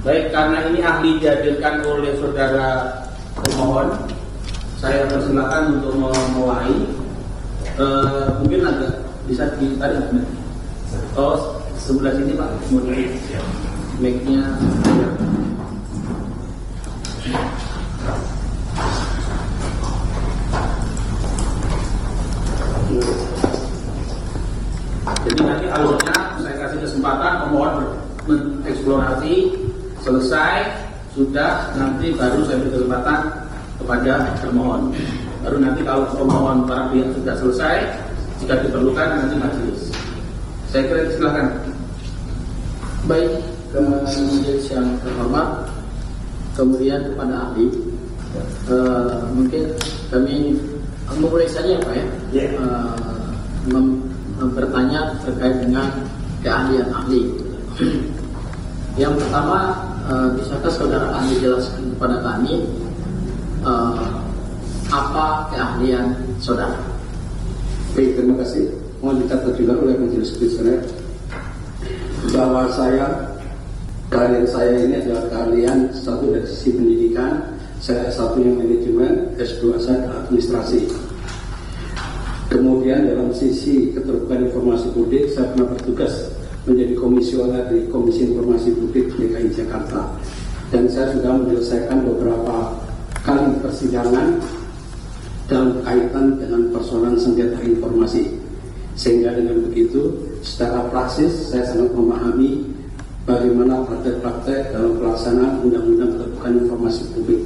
Baik, karena ini ahli dihadirkan oleh saudara pemohon, saya persilakan untuk memulai. Mungkin agak bisa ditarik. Oh, sebelah sini Pak, mulai mic-nya. Jadi nanti alurnya saya kasih kesempatan pemohon mengeksplorasi, selesai sudah, nanti baru saya beri kesempatan kepada termohon. Baru nanti kalau pemohon para pihak sudah selesai, jika diperlukan nanti majelis. Saya kira silakan. Baik, ke majelis yang terhormat, kemudian kepada ahli, mungkin kami memulai saja Pak ya, bertanya terkait dengan keahlian ahli. Yang pertama, bisakah saudara ahli jelaskan kepada kami apa keahlian saudara? Baik, terima kasih. Mohon dicatat juga oleh majelis komisioner bahwa keahlian saya ini adalah keahlian satu dari sisi pendidikan, saya S1 yang manajemen, S2 saya administrasi. Kemudian dalam sisi keterbukaan informasi publik, saya pernah bertugas menjadi komisioner di Komisi Informasi Publik DKI Jakarta, dan saya sudah menyelesaikan beberapa kali persidangan dalam kaitan dengan persoalan sengketa informasi, sehingga dengan begitu secara praksis saya sangat memahami bagaimana praktek-praktek dalam pelaksanaan undang-undang keterbukaan informasi publik.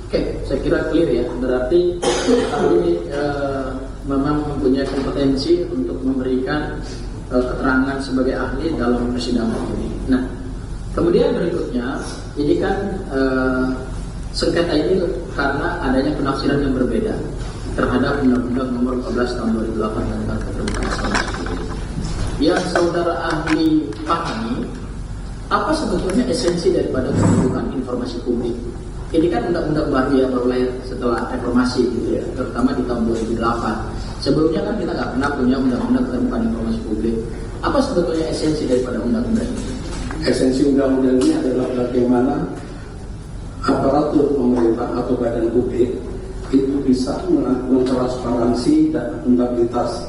Oke, saya kira clear ya. Berarti kami memang mempunyai kompetensi untuk memberikan keterangan sebagai ahli dalam persidangan ini. Nah, kemudian berikutnya, ini kan sengketa ini karena adanya penafsiran yang berbeda terhadap Undang-Undang Nomor 14 Tahun 2008 tentang keterbukaan informasi publik. Yang saudara ahli pahami, apa sebetulnya esensi daripada keterbukaan informasi publik? Ini kan undang-undang baru yang baru lahir setelah reformasi gitu ya, terutama di tahun 2008. Sebelumnya kan kita nggak pernah punya undang-undang keterbukaan informasi publik. Apa sebetulnya esensi daripada undang-undang ini? Esensi undang-undang ini adalah bagaimana aparatur pemerintah atau badan publik itu bisa melakukan transparansi dan akuntabilitas.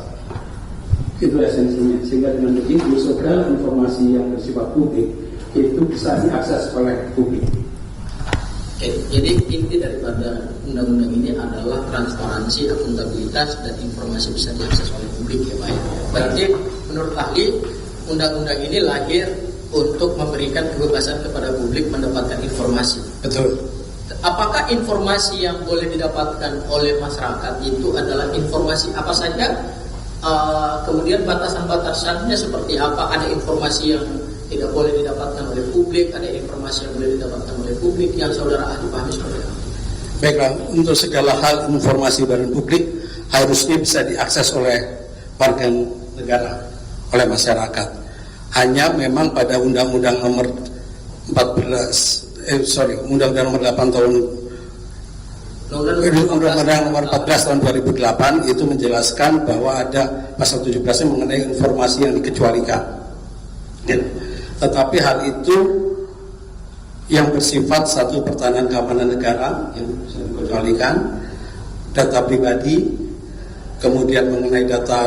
Itu esensinya. Sehingga dengan begitu segala informasi yang bersifat publik itu bisa diakses oleh publik. Oke, jadi inti daripada undang-undang ini adalah transparansi, akuntabilitas, dan informasi bisa diakses oleh publik ya Pak. Berarti menurut ahli, undang-undang ini lahir untuk memberikan kebebasan kepada publik mendapatkan informasi. Betul. Apakah informasi yang boleh didapatkan oleh masyarakat itu adalah informasi apa saja? Kemudian batasan-batasannya seperti apa? Ada informasi yang tidak boleh didapatkan oleh publik, ada informasi yang boleh didapatkan oleh publik, yang saudara ahli pahami seperti apa? Baiklah, untuk segala hal informasi badan publik harusnya bisa diakses oleh warga negara, oleh masyarakat. Hanya memang pada Undang-Undang Nomor 8 tahun Undang-Undang Nomor 14 tahun 2008 itu menjelaskan bahwa ada pasal 17 yang mengenai informasi yang dikecualikan. Tetapi hal itu yang bersifat satu pertahanan keamanan negara yang bisa dikecualikan, data pribadi, kemudian mengenai data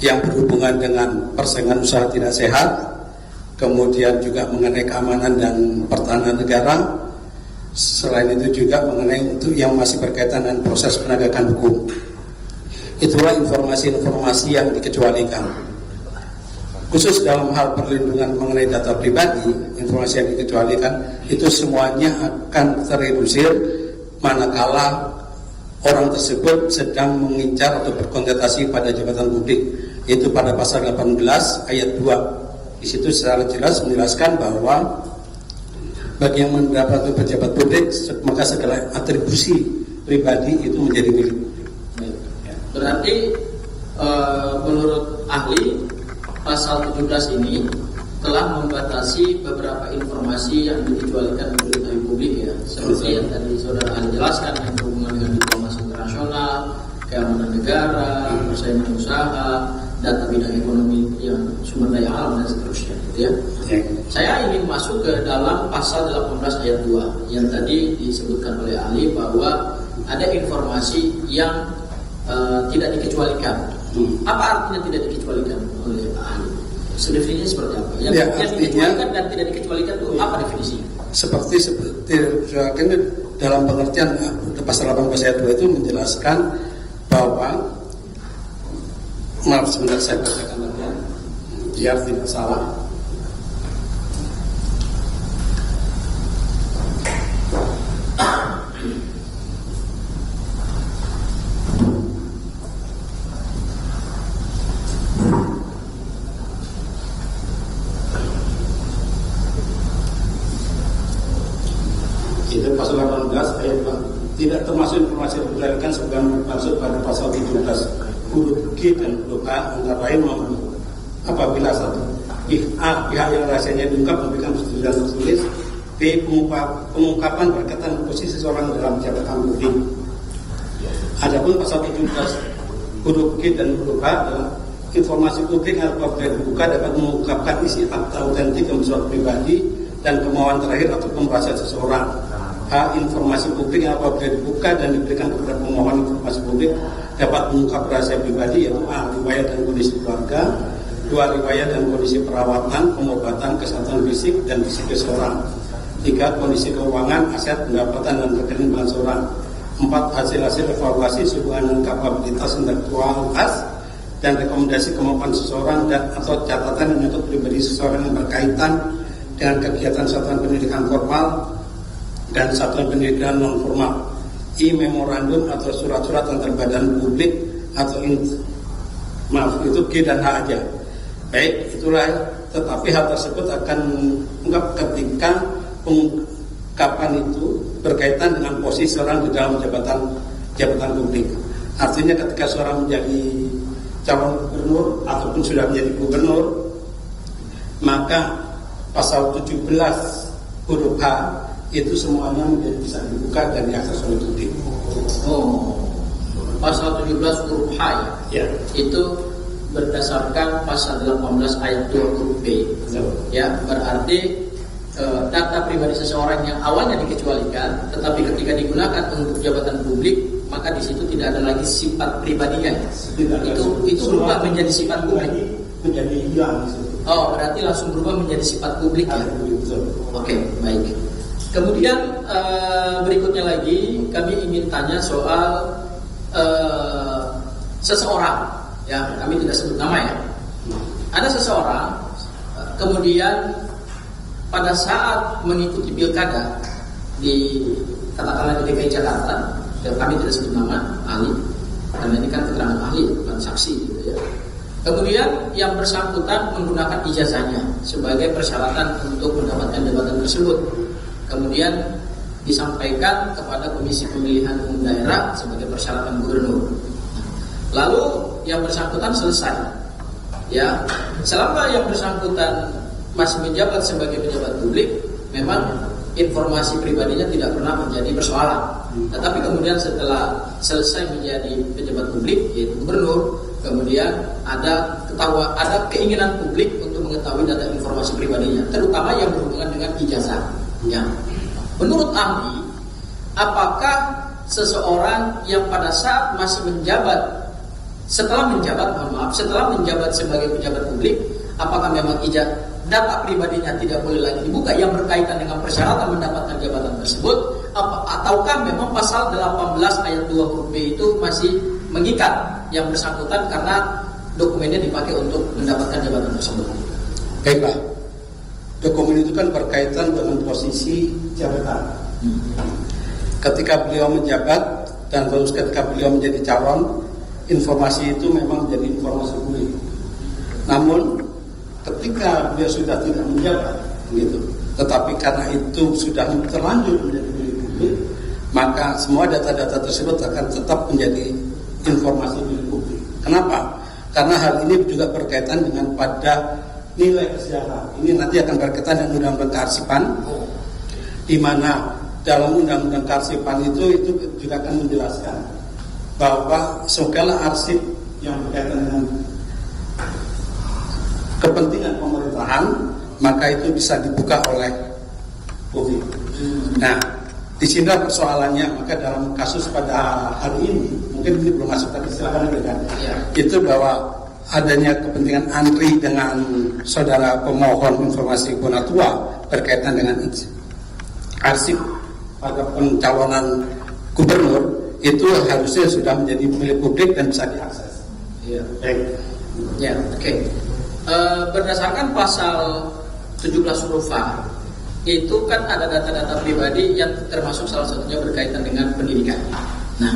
yang berhubungan dengan persaingan usaha tidak sehat, kemudian juga mengenai keamanan dan pertahanan negara. Selain itu juga mengenai untuk yang masih berkaitan dengan proses penegakan hukum. Itulah informasi-informasi yang dikecualikan. Khusus dalam hal perlindungan mengenai data pribadi, informasi yang dikecualikan itu semuanya akan terredusir manakala orang tersebut sedang mengincar atau berkontestasi pada jabatan publik, yaitu pada pasal 18 ayat 2. Di situ secara jelas menjelaskan bahwa bagi yang mendapat pejabat publik, maka segala atribusi pribadi itu menjadi milik. Berarti menurut ahli, pasal 17 ini telah membatasi beberapa informasi yang dikecualikan untuk diketahui publik ya, seperti yang tadi saudara ahli jelaskan yang berhubungan dengan diplomasi internasional, keamanan negara, persaingan usaha, data bidang ekonomi yang sumber daya alam dan seterusnya, gitu ya. Ya. Saya ingin masuk ke dalam pasal 18 ayat 2 yang tadi disebutkan oleh ahli bahwa ada informasi yang tidak dikecualikan. Apa artinya tidak dikecualikan oleh ahli? Definisinya seperti apa? Yang dikecualikan dan tidak dikecualikan itu apa definisinya? Seperti dalam pengertian pasal 18 ayat 2 itu menjelaskan bahwa, maaf sebentar saya bacakan lagi ya, biar tidak salah. Itu pasal 18 ayat 2. Tidak termasuk informasi yang diberikan sebagaimana maksud pada pasal 17 huruf G dan huruf H antara lain apabila satu pihak yang rahasianya diungkap memberikan persetujuan tertulis, B pengungkapan berkaitan posisi seseorang dalam jabatan publik. Adapun pasal 17 huruf G dan huruf H adalah informasi publik yang apabila dibuka dapat mengungkapkan isi fakta autentik yang bersifat pribadi dan kemauan terakhir atau rahasia seseorang. H. Informasi publik yang apabila dibuka dan diberikan kepada pemohon informasi publik dapat mengungkap rahasia pribadi, yaitu A. Riwayat dan kondisi keluarga, 2. Riwayat dan kondisi perawatan, pengobatan, kesehatan fisik dan psikis seseorang, 3. Kondisi keuangan, aset, pendapatan dan rekening balance seseorang, 4. Hasil-hasil evaluasi hubungan dan kapabilitas intelektualitas dan rekomendasi kemampuan seseorang dan atau catatan menyangkut pribadi seseorang yang berkaitan dengan kegiatan satuan pendidikan formal dan satuan pendidikan non formal. I. Memorandum atau surat-surat antar badan publik atau itu G dan H aja. Baik, itulah. Tetapi hal tersebut akan mengungkap ketika pengungkapan itu berkaitan dengan posisi seorang di dalam jabatan publik. Artinya ketika seorang menjadi calon gubernur ataupun sudah menjadi gubernur, maka pasal 17 huruf H itu semuanya menjadi bisa dibuka dan diakses oleh publik. Oh, pasal 17 huruf H ya? Itu berdasarkan pasal 18 ayat 2 huruf B. Ya, berarti data pribadi seseorang yang awalnya dikecualikan, tetapi ketika digunakan untuk jabatan publik, maka di situ tidak ada lagi sifat pribadinya. Itu berubah menjadi sifat publik. Menjadi hilang. Oh, berarti langsung berubah menjadi sifat publik ya. Oke, baik. Kemudian berikutnya lagi kami ingin tanya soal seseorang, ya kami tidak sebut nama ya. Ada seseorang kemudian pada saat mengikuti pilkada di katakanlah di DKI Jakarta, dan kami tidak sebut nama ahli karena ini kan keterangan ahli bukan saksi gitu ya. Kemudian yang bersangkutan menggunakan ijazahnya sebagai persyaratan untuk mendapatkan jabatan tersebut. Kemudian disampaikan kepada Komisi Pemilihan Umum Daerah sebagai persyaratan gubernur. Lalu yang bersangkutan selesai. Ya, selama yang bersangkutan masih menjabat sebagai pejabat publik, memang informasi pribadinya tidak pernah menjadi persoalan. Tetapi kemudian setelah selesai menjadi pejabat publik, yaitu gubernur, kemudian ada keinginan publik untuk mengetahui data informasi pribadinya, terutama yang berhubungan dengan ijazah. Ya. Menurut ahli, apakah seseorang yang pada saat masih menjabat, setelah menjabat sebagai pejabat publik, apakah memang data pribadinya tidak boleh lagi dibuka yang berkaitan dengan persyaratan mendapatkan jabatan tersebut, ataukah memang pasal 18 ayat 2 huruf B itu masih mengikat yang bersangkutan karena dokumennya dipakai untuk mendapatkan jabatan tersebut? Baiklah, dokumen itu kan berkaitan dengan posisi jabatan. Ketika beliau menjabat dan terus ketika beliau menjadi calon, informasi itu memang menjadi informasi publik. Namun ketika beliau sudah tidak menjabat, gitu, tetapi karena itu sudah terlanjur menjadi milik publik, maka semua data-data tersebut akan tetap menjadi informasi milik publik. Kenapa? Karena hal ini juga berkaitan dengan pada nilai kesejahteraan. Ini nanti akan berkaitan dengan undang-undang kearsipan, di mana dalam undang-undang kearsipan itu juga akan menjelaskan bahwa segala arsip yang berkaitan dengan kepentingan pemerintahan maka itu bisa dibuka oleh publik. Nah, di sini persoalannya, maka dalam kasus pada hari ini, mungkin ini belum masuk tadi, silakan dengan itu bahwa adanya kepentingan antri dengan saudara pemohon informasi Bonatua berkaitan dengan arsip pada pencalonan gubernur itu harusnya sudah menjadi milik publik dan bisa diakses. Iya. Ya, oke. Berdasarkan pasal 17 huruf A itu kan ada data-data pribadi yang termasuk salah satunya berkaitan dengan pendidikan. Nah,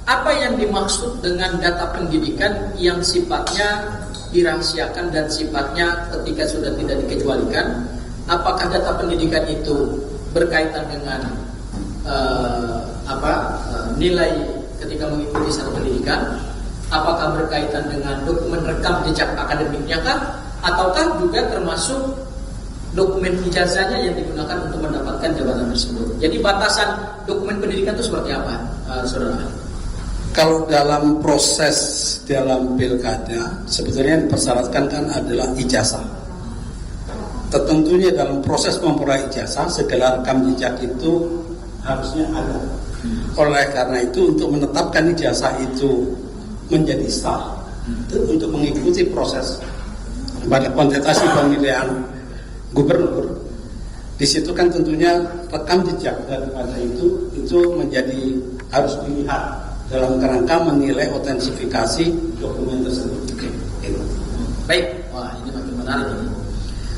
apa yang dimaksud dengan data pendidikan yang sifatnya dirahasiakan dan sifatnya ketika sudah tidak dikecualikan? Apakah data pendidikan itu berkaitan dengan nilai ketika mengikuti satu pendidikan? Apakah berkaitan dengan dokumen rekam jejak akademiknya kah? Ataukah juga termasuk dokumen ijazahnya yang digunakan untuk mendapatkan jabatan tersebut? Jadi batasan dokumen pendidikan itu seperti apa, saudara? Kalau dalam proses dalam pilkada, sebetulnya yang dipersyaratkan kan adalah ijazah. Tentunya dalam proses memperoleh ijazah, segala rekam jejak itu harusnya ada. Oleh karena itu, untuk menetapkan ijazah itu menjadi sah, untuk mengikuti proses pada kontestasi pemilihan gubernur, di situ kan tentunya rekam jejak daripada itu menjadi harus dilihat dalam kerangka menilai otentifikasi dokumen tersebut. Oke. Baik, wah ini makin menarik ini.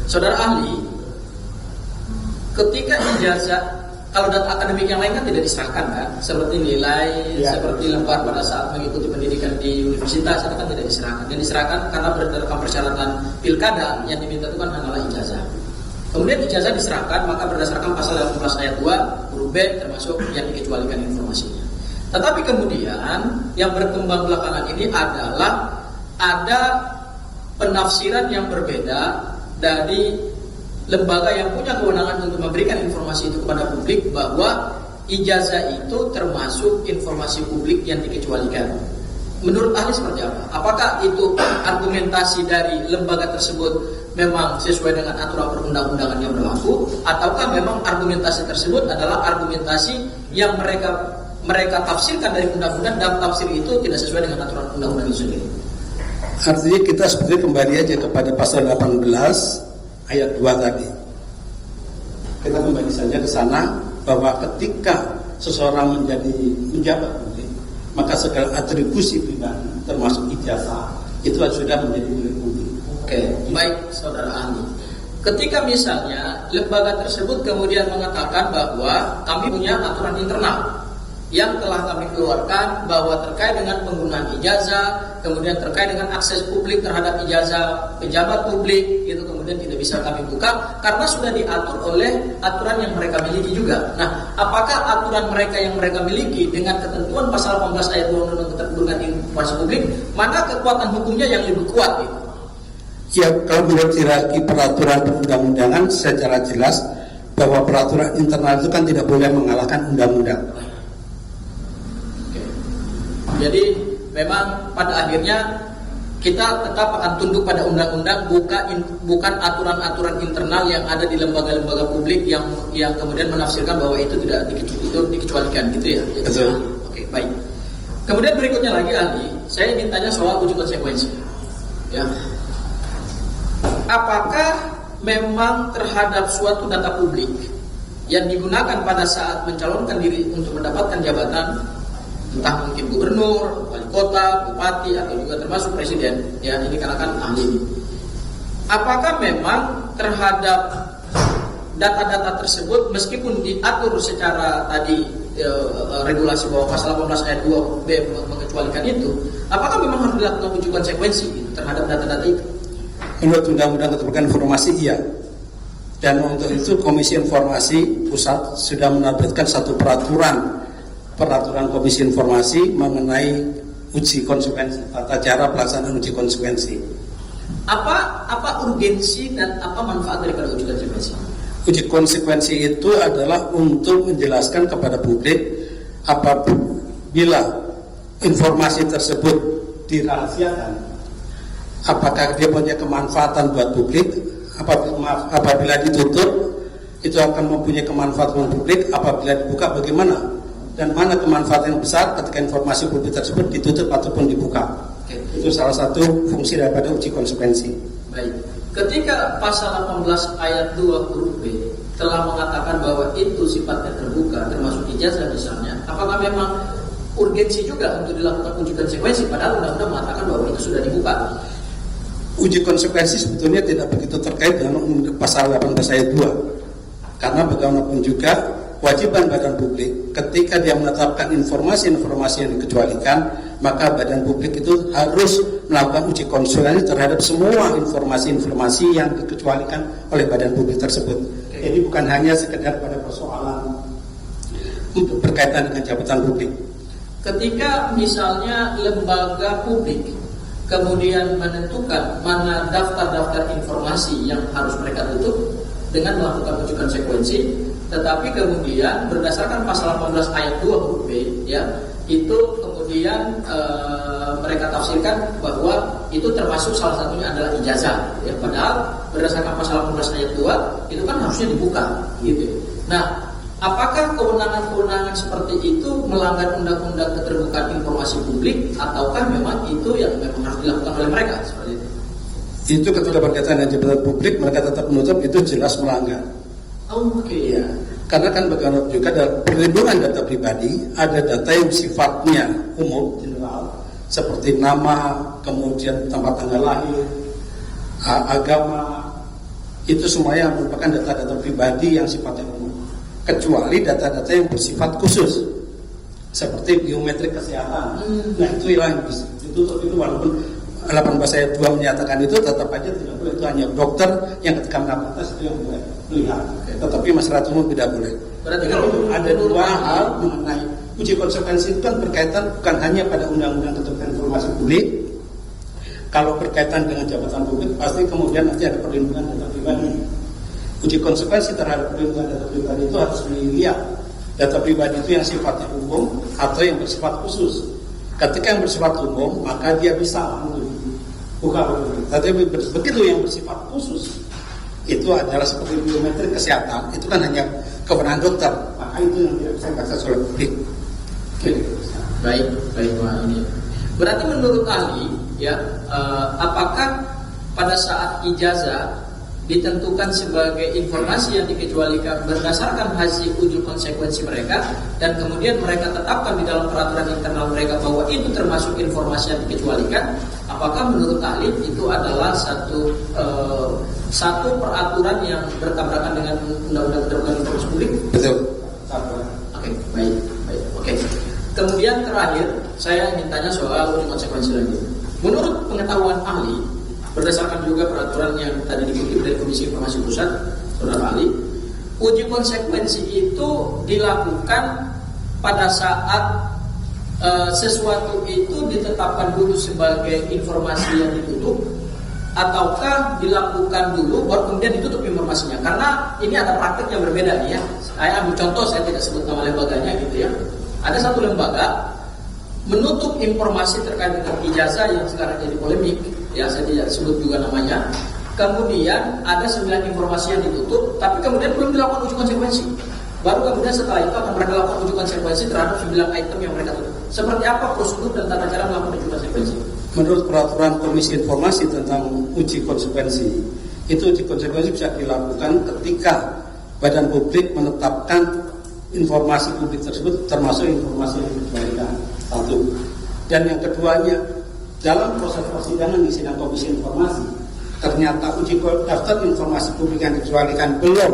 Saudara ahli, ketika ijazah, kalau data akademik yang lain kan tidak diserahkan kan, seperti nilai, seperti lembar pada saat mengikuti pendidikan di universitas itu kan tidak diserahkan. Yang diserahkan karena berdasarkan persyaratan pilkada yang diminta itu kan hanyalah ijazah. Kemudian ijazah diserahkan, maka berdasarkan pasal 18 ayat 2 huruf B termasuk yang dikecualikan informasinya. Tetapi kemudian yang berkembang belakangan ini adalah ada penafsiran yang berbeda dari lembaga yang punya kewenangan untuk memberikan informasi itu kepada publik, bahwa ijazah itu termasuk informasi publik yang dikecualikan. Menurut ahli seperti apa? Apakah itu argumentasi dari lembaga tersebut memang sesuai dengan aturan perundang-undangan yang berlaku, ataukah memang argumentasi tersebut adalah argumentasi yang mereka tafsirkan dari undang-undang dan tafsir itu tidak sesuai dengan aturan undang-undang itu sendiri? Artinya kita sebetulnya kembali aja kepada pasal 18 ayat 2 tadi. Kita kembali saja ke sana, bahwa ketika seseorang menjadi menjabat publik, maka segala atribusi pribadi termasuk ijazah itu sudah menjadi milik publik. Oke, baik saudara ahli. Ketika misalnya lembaga tersebut kemudian mengatakan bahwa kami punya aturan internal yang telah kami keluarkan bahwa terkait dengan penggunaan ijazah, kemudian terkait dengan akses publik terhadap ijazah pejabat publik, itu kemudian tidak bisa kami buka karena sudah diatur oleh aturan yang mereka miliki juga. Nah, apakah aturan mereka yang mereka miliki dengan ketentuan pasal 18 ayat 2 Undang-Undang Keterbukaan Informasi Publik, mana kekuatan hukumnya yang lebih kuat? Ya, kalau menurut hierarki peraturan perundang-undangan secara jelas bahwa peraturan internal itu kan tidak boleh mengalahkan undang-undang. Jadi memang pada akhirnya kita tetap akan tunduk pada undang-undang, bukan aturan-aturan internal yang ada di lembaga-lembaga publik yang kemudian menafsirkan bahwa itu tidak dikecualikan, gitu ya. Betul. Oke, baik. Kemudian berikutnya lagi ahli, saya ingin tanya soal uji konsekuensi. Ya. Apakah memang terhadap suatu data publik yang digunakan pada saat mencalonkan diri untuk mendapatkan jabatan, entah mungkin gubernur, wali kota, bupati, atau juga termasuk presiden, ya ini karena kan ahli ini. Apakah memang terhadap data-data tersebut meskipun diatur secara tadi regulasi bahwa pasal 18 ayat 2 B mengecualikan itu, apakah memang harus dilakukan uji konsekuensi terhadap data-data itu? Menurut Undang-Undang Keterbukaan Informasi, iya. Dan untuk itu Komisi Informasi Pusat sudah menerbitkan satu peraturan Komisi Informasi mengenai uji konsekuensi, tata cara pelaksanaan uji konsekuensi. Apa urgensi dan apa manfaat daripada uji konsekuensi? Uji konsekuensi itu adalah untuk menjelaskan kepada publik apabila informasi tersebut dirahasiakan, apakah dia punya kemanfaatan buat publik? Apabila ditutup itu akan mempunyai kemanfaatan publik, apabila dibuka bagaimana? Dan mana kemanfaatan yang besar ketika informasi publik tersebut ditutup ataupun dibuka? Itu salah satu fungsi daripada uji konsekuensi. Baik. Ketika pasal 18 ayat 2 huruf B telah mengatakan bahwa itu sifatnya terbuka, termasuk ijazah misalnya, apakah memang urgensi juga untuk dilakukan uji konsekuensi? Padahal undang-undang mengatakan bahwa itu sudah dibuka. Uji konsekuensi sebetulnya tidak begitu terkait dengan pasal 18 ayat 2. Karena bagaimanapun juga kewajiban badan publik ketika dia menetapkan informasi-informasi yang dikecualikan, maka badan publik itu harus melakukan uji konsekuensi terhadap semua informasi-informasi yang dikecualikan oleh badan publik tersebut. Jadi bukan hanya sekedar pada persoalan berkaitan dengan jabatan publik. Ketika misalnya lembaga publik kemudian menentukan mana daftar-daftar informasi yang harus mereka tutup dengan melakukan uji konsekuensi, tetapi kemudian berdasarkan pasal 18 ayat 2 huruf B, ya, itu kemudian mereka tafsirkan bahwa itu termasuk salah satunya adalah ijazah, ya, padahal berdasarkan pasal 18 ayat 2 itu kan harusnya dibuka, gitu. Nah, apakah kewenangan-kewenangan seperti itu melanggar undang-undang keterbukaan informasi publik, ataukah memang itu yang memang harus dilakukan oleh mereka seperti itu? Itu ketika berkaitan dengan jabatan publik mereka tetap menutup, itu jelas melanggar. Oke. Ya, karena kan bagaimanapun juga dalam perlindungan data pribadi ada data yang sifatnya umum, general, seperti nama, kemudian tempat tanggal lahir, agama, itu semuanya merupakan data-data pribadi yang sifatnya umum. Kecuali data-data yang bersifat khusus, seperti biometrik kesehatan. Nah, itu yang ditutup, itu walaupun 18 ayat 2 menyatakan itu, tetap aja tidak boleh. Itu hanya dokter yang ketika melakukan tes itu yang boleh melihat. Tetapi masyarakat umum tidak boleh. Berarti kalau ada dua hal mengenai uji konsekuensi itu kan berkaitan bukan hanya pada undang-undang keterbukaan informasi publik. Kalau berkaitan dengan jabatan publik, pasti kemudian nanti ada perlindungan data pribadi. Uji konsekuensi terhadap perlindungan data pribadi itu harus dilihat data pribadi itu yang sifatnya umum atau yang bersifat khusus. Ketika yang bersifat umum, maka dia bisa buka publik. Tapi begitu yang bersifat khusus, itu adalah seperti biometrik kesehatan, itu kan hanya kewenangan dokter, maka itu yang tidak bisa diakses oleh publik. Baik, Pak. Ini berarti menurut ahli, ya, apakah pada saat ijazah ditentukan sebagai informasi yang dikecualikan berdasarkan hasil uji konsekuensi mereka, dan kemudian mereka tetapkan di dalam peraturan internal mereka bahwa itu termasuk informasi yang dikecualikan, apakah menurut ahli itu adalah satu peraturan yang bertabrakan dengan undang-undang keterbukaan informasi publik? Betul. Oke, baik. Oke. Kemudian terakhir, saya ingin tanya soal uji konsekuensi lagi. Menurut pengetahuan ahli, berdasarkan juga peraturan yang tadi dikutip dari Komisi Informasi Pusat, Saudara ahli, uji konsekuensi itu dilakukan pada saat sesuatu itu ditetapkan dulu sebagai informasi yang ditutup, ataukah dilakukan dulu baru kemudian ditutup informasinya? Karena ini ada praktik yang berbeda nih, ya. Saya ambil contoh, saya tidak sebut nama lembaganya gitu, ya. Ada satu lembaga menutup informasi terkait dengan ijazah yang sekarang jadi polemik, ya, saya tidak sebut juga namanya. Kemudian ada 9 informasi yang ditutup, tapi kemudian belum dilakukan uji konsekuensi. Baru kemudian setelah itu akan mereka lakukan uji konsekuensi terhadap 9 item yang mereka tutup. Seperti apa prosedur dan tata cara melakukan uji konsekuensi? Menurut peraturan Komisi Informasi tentang uji konsekuensi, itu uji konsekuensi bisa dilakukan ketika badan publik menetapkan informasi publik tersebut termasuk informasi yang dikecualikan. Satu. Dan yang keduanya, dalam proses persidangan di sidang Komisi Informasi, ternyata uji daftar informasi publik yang dikecualikan belum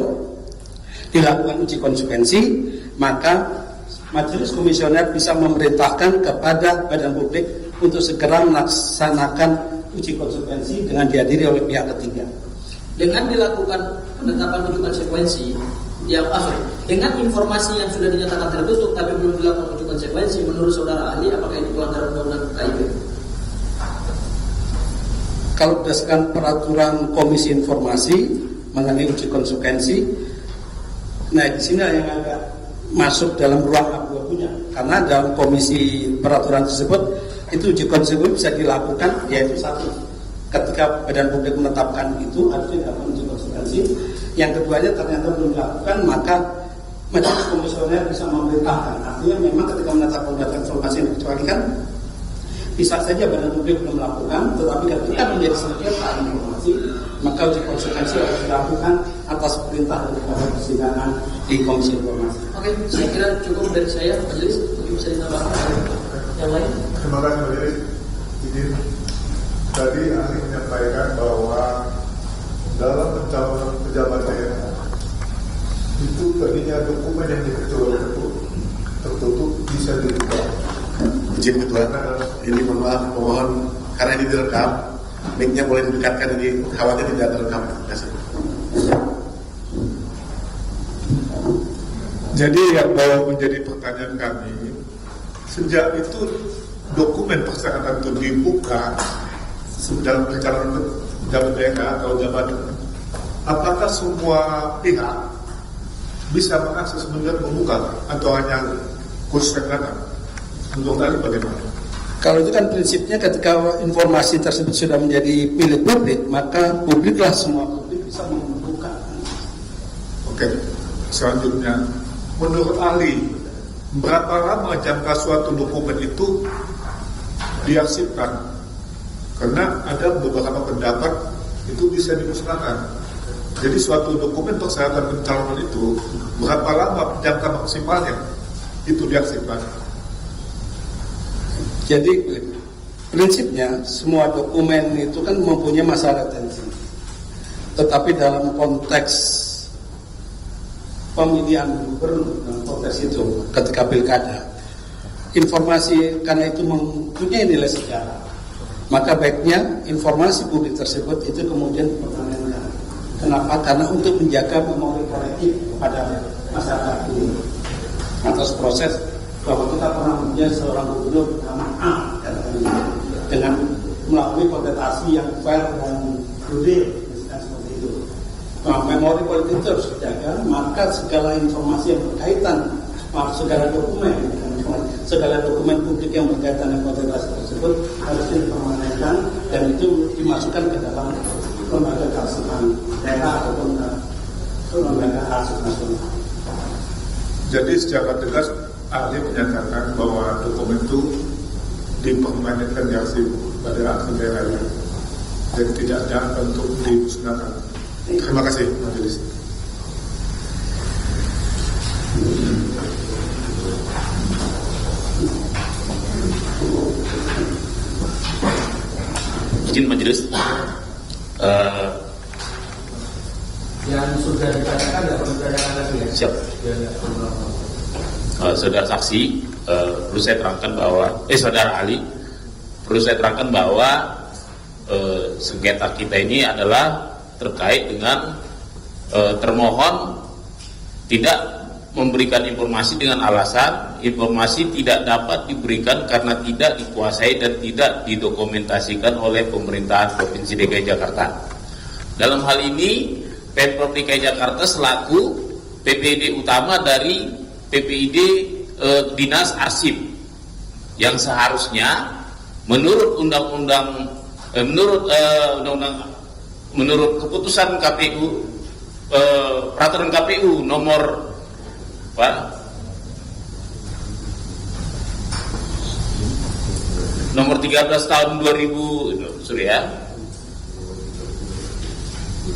dilakukan uji konsekuensi, maka Majelis Komisioner bisa memerintahkan kepada badan publik untuk segera melaksanakan uji konsekuensi dengan dihadiri oleh pihak ketiga. Dengan dilakukan penetapan uji konsekuensi, dengan informasi yang sudah dinyatakan tertutup tapi belum dilakukan uji konsekuensi, menurut saudara ahli, apakah itu pelanggaran undang-undang KIP? Kalau berdasarkan peraturan Komisi Informasi mengenai uji konsekuensi, nah di sini yang agak masuk dalam ruang abu-abunya, karena dalam komisi peraturan tersebut itu uji konsekuensi bisa dilakukan, yaitu satu, ketika badan publik menetapkan itu harusnya dilakukan uji konsekuensi. Yang keduanya ternyata belum dilakukan, maka majelis komisioner bisa memerintahkan. Artinya memang ketika menetapkan data informasi yang dikecualikan, bisa saja badan publik belum melakukan, tetapi ketika menjadi sengketa informasi, maka uji konsekuensi harus dilakukan atas perintah daripada persidangan di Komisi Informasi. Oke, saya kira cukup dari saya. Majelis mungkin bisa ditambahkan yang lain. Terima kasih Majelis. Izin, tadi ahli menyampaikan bahwa dalam pencalonan pejabat daerah itu tadinya dokumen yang dikecualikan tertutup bisa dibuka. Izin Ketua, ini mohon maaf, pemohon karena ini direkam, mic-nya boleh didekatkan, ini khawatir tidak terekam. Terima kasih. Jadi yang mau menjadi pertanyaan kami, sejak itu dokumen persyaratan itu dibuka dalam pencalonan pejabat daerah atau jabatan, apakah semua pihak bisa mengakses membuka atau hanya khusus yang untuk tadi bagaimana? Kalau itu kan prinsipnya ketika informasi tersebut sudah menjadi milik publik, maka publiklah semua publik bisa membuka. Oke, selanjutnya, menurut ahli, berapa lama jangka suatu dokumen itu diarsipkan? Karena ada beberapa pendapat itu bisa dimusnahkan. Jadi suatu dokumen persyaratan pencalonan itu berapa lama jangka maksimalnya itu diarsipkan? Jadi prinsipnya semua dokumen itu kan mempunyai masa retensi. Tetapi dalam konteks pemilihan gubernur, dalam konteks itu ketika pilkada, informasi karena itu mempunyai nilai sejarah, maka baiknya informasi publik tersebut itu kemudian dipertanyakan. Kenapa? Karena untuk menjaga memori kolektif kepada masyarakat ini atas proses bahwa kita pernah punya seorang gubernur bernama A dengan melalui kontestasi yang fair dan jurdil, misalkan seperti itu. Nah, memori politik itu harus dijaga, maka segala informasi yang berkaitan, segala dokumen publik yang berkaitan dengan kontestasi tersebut harus dipermanenkan dan itu dimasukkan ke dalam lembaga kearsipan daerah ataupun lembaga arsip nasional. Jadi secara tegas ahli menyatakan bahwa dokumen itu dipermanenkan di arsip pada arsip daerah dan tidak ada untuk dimusnahkan. Terima kasih Majelis. Izin Majelis. Yang sudah ditanyakan ya perlu ditanyakan lagi ya. Siap. Saudara saksi, perlu saya terangkan bahwa saudara ahli, perlu saya terangkan bahwa sengketa kita ini adalah terkait dengan termohon tidak memberikan informasi dengan alasan informasi tidak dapat diberikan karena tidak dikuasai dan tidak didokumentasikan oleh pemerintahan Provinsi DKI Jakarta. Dalam hal ini Pemprov DKI Jakarta selaku PPID utama dari PPID Dinas Arsip yang seharusnya menurut menurut keputusan KPU peraturan KPU nomor nomor 13 tahun 2000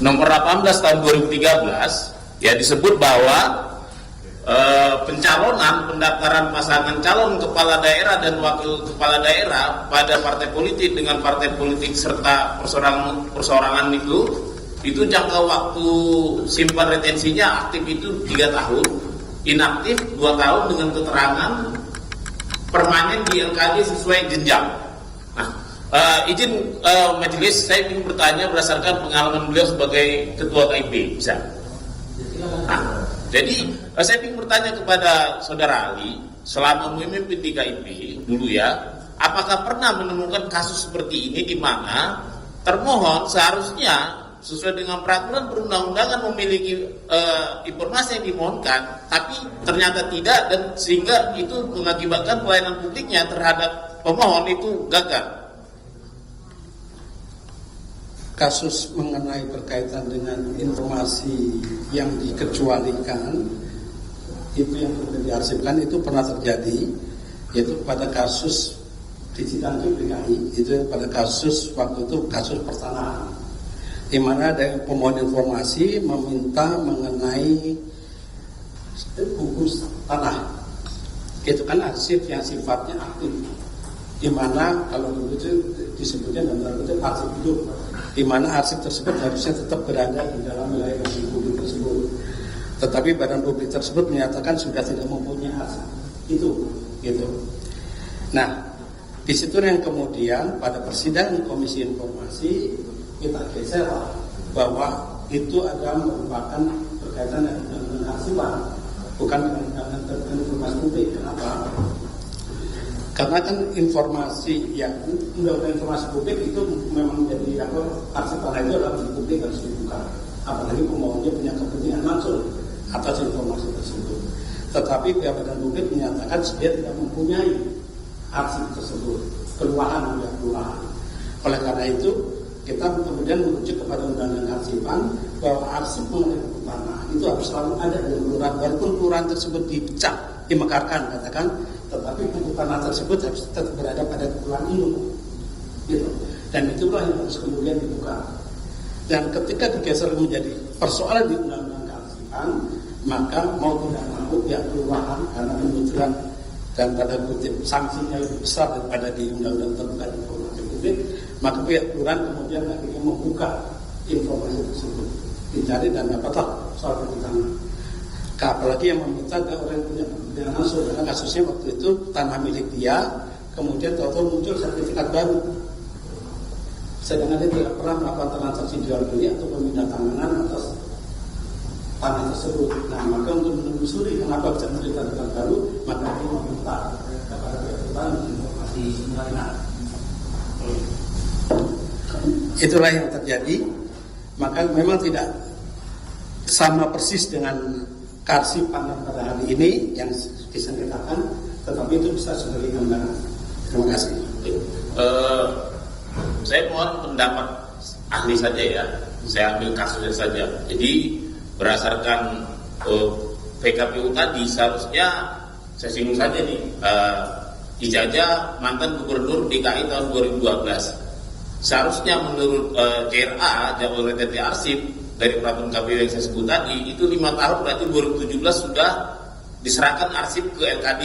nomor 18 tahun 2013 ya disebut bahwa pencalonan pendaftaran pasangan calon kepala daerah dan wakil kepala daerah pada partai politik dengan partai politik serta perseorangan itu jangka waktu simpan retensinya aktif itu 3 tahun, inaktif 2 tahun dengan keterangan permanen di LKD sesuai jenjang. Nah, izin majelis, saya ingin bertanya berdasarkan pengalaman beliau sebagai ketua KIP, bisa? Nah, jadi saya ingin bertanya kepada saudara ahli, selama memimpin di KIP dulu ya, apakah pernah menemukan kasus seperti ini di mana termohon seharusnya sesuai dengan peraturan perundang-undangan memiliki informasi yang dimohonkan, tapi ternyata tidak dan sehingga itu mengakibatkan pelayanan publiknya terhadap pemohon itu gagal. kasus mengenai berkaitan dengan informasi yang dikecualikan itu yang sudah diarsipkan itu pernah terjadi, yaitu pada kasus di Citanjur DKI, itu pada kasus waktu itu kasus pertanahan, di mana ada pemohon informasi meminta mengenai buku tanah. Itu kan arsip yang sifatnya aktif, di mana kalau itu disebutnya dalam bentuk arsip hidup, di mana arsip tersebut harusnya tetap berada di dalam wilayah badan publik tersebut. Tetapi badan publik tersebut menyatakan sudah tidak mempunyai arsip itu, gitu. Nah, di situ yang kemudian pada persidangan Komisi Informasi kita geser bahwa itu adalah merupakan berkaitan dengan arsipan, bukan dengan informasi publik. Kenapa? Karena kan informasi yang undang-undang informasi publik itu memang menjadi arsipan itu adalah publik harus dibuka. Apalagi pemohonnya punya kepentingan langsung atas informasi tersebut. Tetapi pihak badan publik menyatakan dia tidak mempunyai arsip tersebut, keluaran oleh kelurahan. Oleh karena itu kita kemudian merujuk kepada undang-undang arsipan bahwa arsip mengenai buku tanah itu harus selalu ada di kelurahan, walaupun kelurahan tersebut dicap, dimekarkan katakan, tetapi buku tanah tersebut harus tetap berada pada kelurahan induk, gitu. Dan itulah yang harus kemudian dibuka. Dan ketika digeser menjadi persoalan di undang-undang kearsipan, maka mau tidak mau pihak kelurahan karena kebetulan dan pada kutip sanksinya lebih besar daripada di undang-undang terbuka informasi publik, maka pihak kelurahan kemudian akhirnya membuka informasi tersebut, dicari dan dapatlah soal buku tanah. Apalagi yang meminta orang yang punya kepentingan langsung, karena kasusnya waktu itu tanah milik dia, kemudian tahu-tahu muncul sertifikat baru, sedangkan dia tidak pernah melakukan transaksi jual beli atau pemindah tanganan atas tanah tersebut. Nah, maka untuk menelusuri kenapa bisa muncul sertifikat baru, maka dia meminta kepada pihak kelurahan informasi lainnya. Itulah yang terjadi. Maka memang tidak sama persis dengan karsipan pada hari ini yang disengketakan, tetapi itu bisa sebagai gambaran. Terima kasih. Saya mohon pendapat ahli saja ya. Saya ambil kasusnya saja. Jadi berdasarkan PKPU tadi seharusnya saya singgung saja nih, Ijazah mantan gubernur DKI tahun 2012. Seharusnya menurut JRA, Jadwal Retensi Arsip dari peraturan KPU yang saya sebut tadi, itu 5 tahun berarti 2017 sudah diserahkan arsip ke LKD.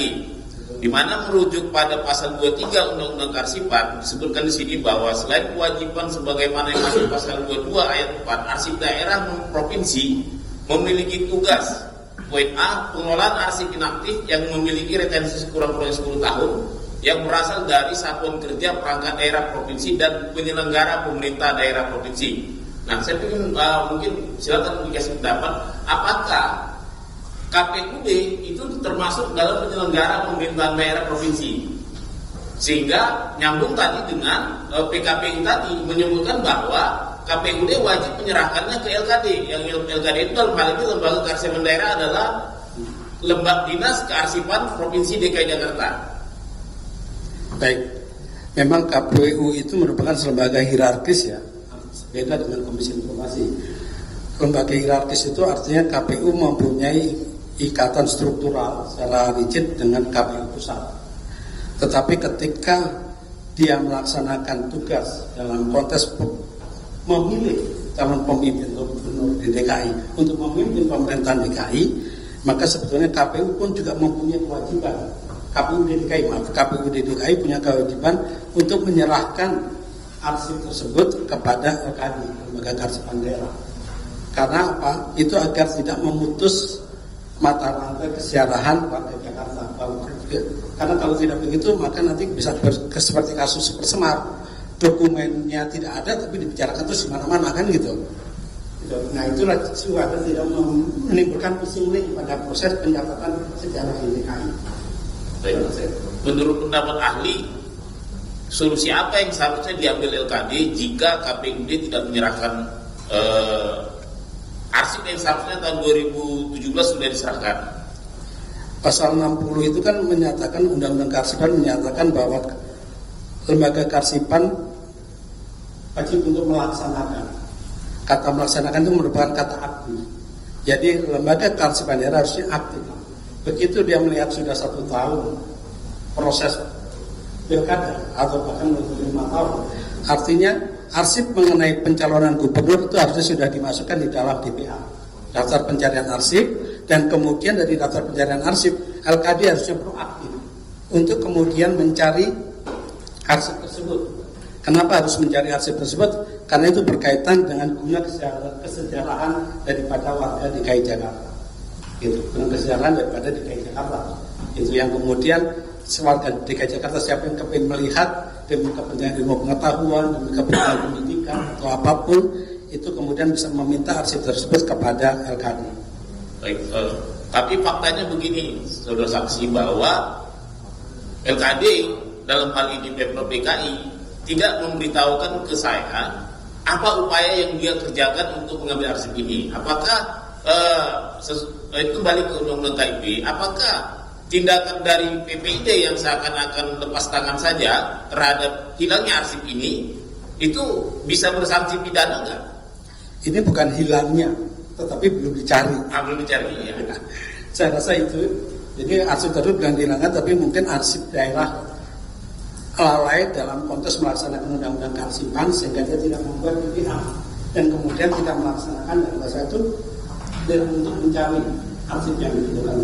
Di mana merujuk pada pasal 23 Undang-Undang Kearsipan disebutkan di sini bahwa selain kewajiban sebagaimana yang masuk pasal 22 ayat 4, arsip daerah provinsi memiliki tugas poin A, pengelolaan arsip inaktif yang memiliki retensi sekurang-kurangnya 10 tahun yang berasal dari satuan kerja perangkat daerah provinsi dan penyelenggara pemerintah daerah provinsi. Nah, saya ingin mungkin silakan dikasih pendapat, apakah KPUD itu termasuk dalam penyelenggara pemerintahan daerah provinsi? Sehingga nyambung tadi dengan PKPU tadi menyebutkan bahwa KPUD wajib menyerahkannya ke LKD. Yang LKD itu dalam hal ini lembaga kearsipan daerah adalah Lembaga Dinas Kearsipan Provinsi DKI Jakarta. Baik, memang KPU itu merupakan lembaga hierarkis ya, beda dengan Komisi Informasi. Lembaga hierarkis itu artinya KPU mempunyai ikatan struktural secara rigid dengan KPU pusat. Tetapi ketika dia melaksanakan tugas dalam konteks memilih calon pemimpin atau gubernur di DKI untuk memimpin pemerintahan DKI, maka sebetulnya KPU pun juga mempunyai kewajiban. KPU DKI punya kewajiban untuk menyerahkan arsip tersebut kepada LKD, Lembaga Kearsipan Daerah. Karena apa? Itu agar tidak memutus mata rantai kesiarahan warga Jakarta. Karena kalau tidak begitu, maka nanti bisa seperti kasus Supersemar, dokumennya tidak ada tapi dibicarakan terus di mana-mana kan gitu. Nah, itulah suara tidak menimbulkan pusing pada proses pencatatan sejarah di DKI. Menurut pendapat ahli, solusi apa yang seharusnya diambil LKD jika KPUD tidak menyerahkan arsip yang seharusnya tahun 2017 sudah diserahkan? Pasal 60 itu kan menyatakan, Undang-Undang Kearsipan menyatakan bahwa lembaga kearsipan wajib untuk melaksanakan. Kata melaksanakan itu merupakan kata aktif. Jadi lembaga kearsipan daerah harusnya aktif. Begitu dia melihat sudah 1 tahun proses pilkada atau bahkan 5 tahun, artinya arsip mengenai pencalonan gubernur itu harusnya sudah dimasukkan di dalam DPA, daftar pencarian arsip, dan kemudian dari daftar pencarian arsip LKD harusnya proaktif untuk kemudian mencari arsip tersebut. Kenapa harus mencari arsip tersebut? Karena itu berkaitan dengan guna kesejahteraan daripada warga DKI Jakarta. Itu guna kesejahteraan daripada DKI Jakarta. Itu yang kemudian warga DKI Jakarta siapa yang kepingin melihat demi kepentingan ilmu pengetahuan, demi kepentingan pendidikan atau apapun, itu kemudian bisa meminta arsip tersebut kepada LKD. Baik, tapi faktanya begini, saudara saksi, bahwa LKD dalam hal ini Pemprov DKI tidak memberitahukan ke saya apa upaya yang dia kerjakan untuk mengambil arsip ini. Apakah itu kembali ke Undang-Undang KIP, apakah tindakan dari PPID yang seakan-akan lepas tangan saja terhadap hilangnya arsip ini itu bisa bersanksi pidana nggak? Ini bukan hilangnya, tetapi belum dicari. Belum dicari ya. Saya rasa itu. Jadi arsip tersebut bukan dihilangkan, tapi mungkin arsip daerah lalai dalam konteks melaksanakan undang-undang kearsipan sehingga dia tidak membuat DPA dan kemudian tidak melaksanakan dan bahasa itu dan untuk mencari arsip yang dibutuhkan.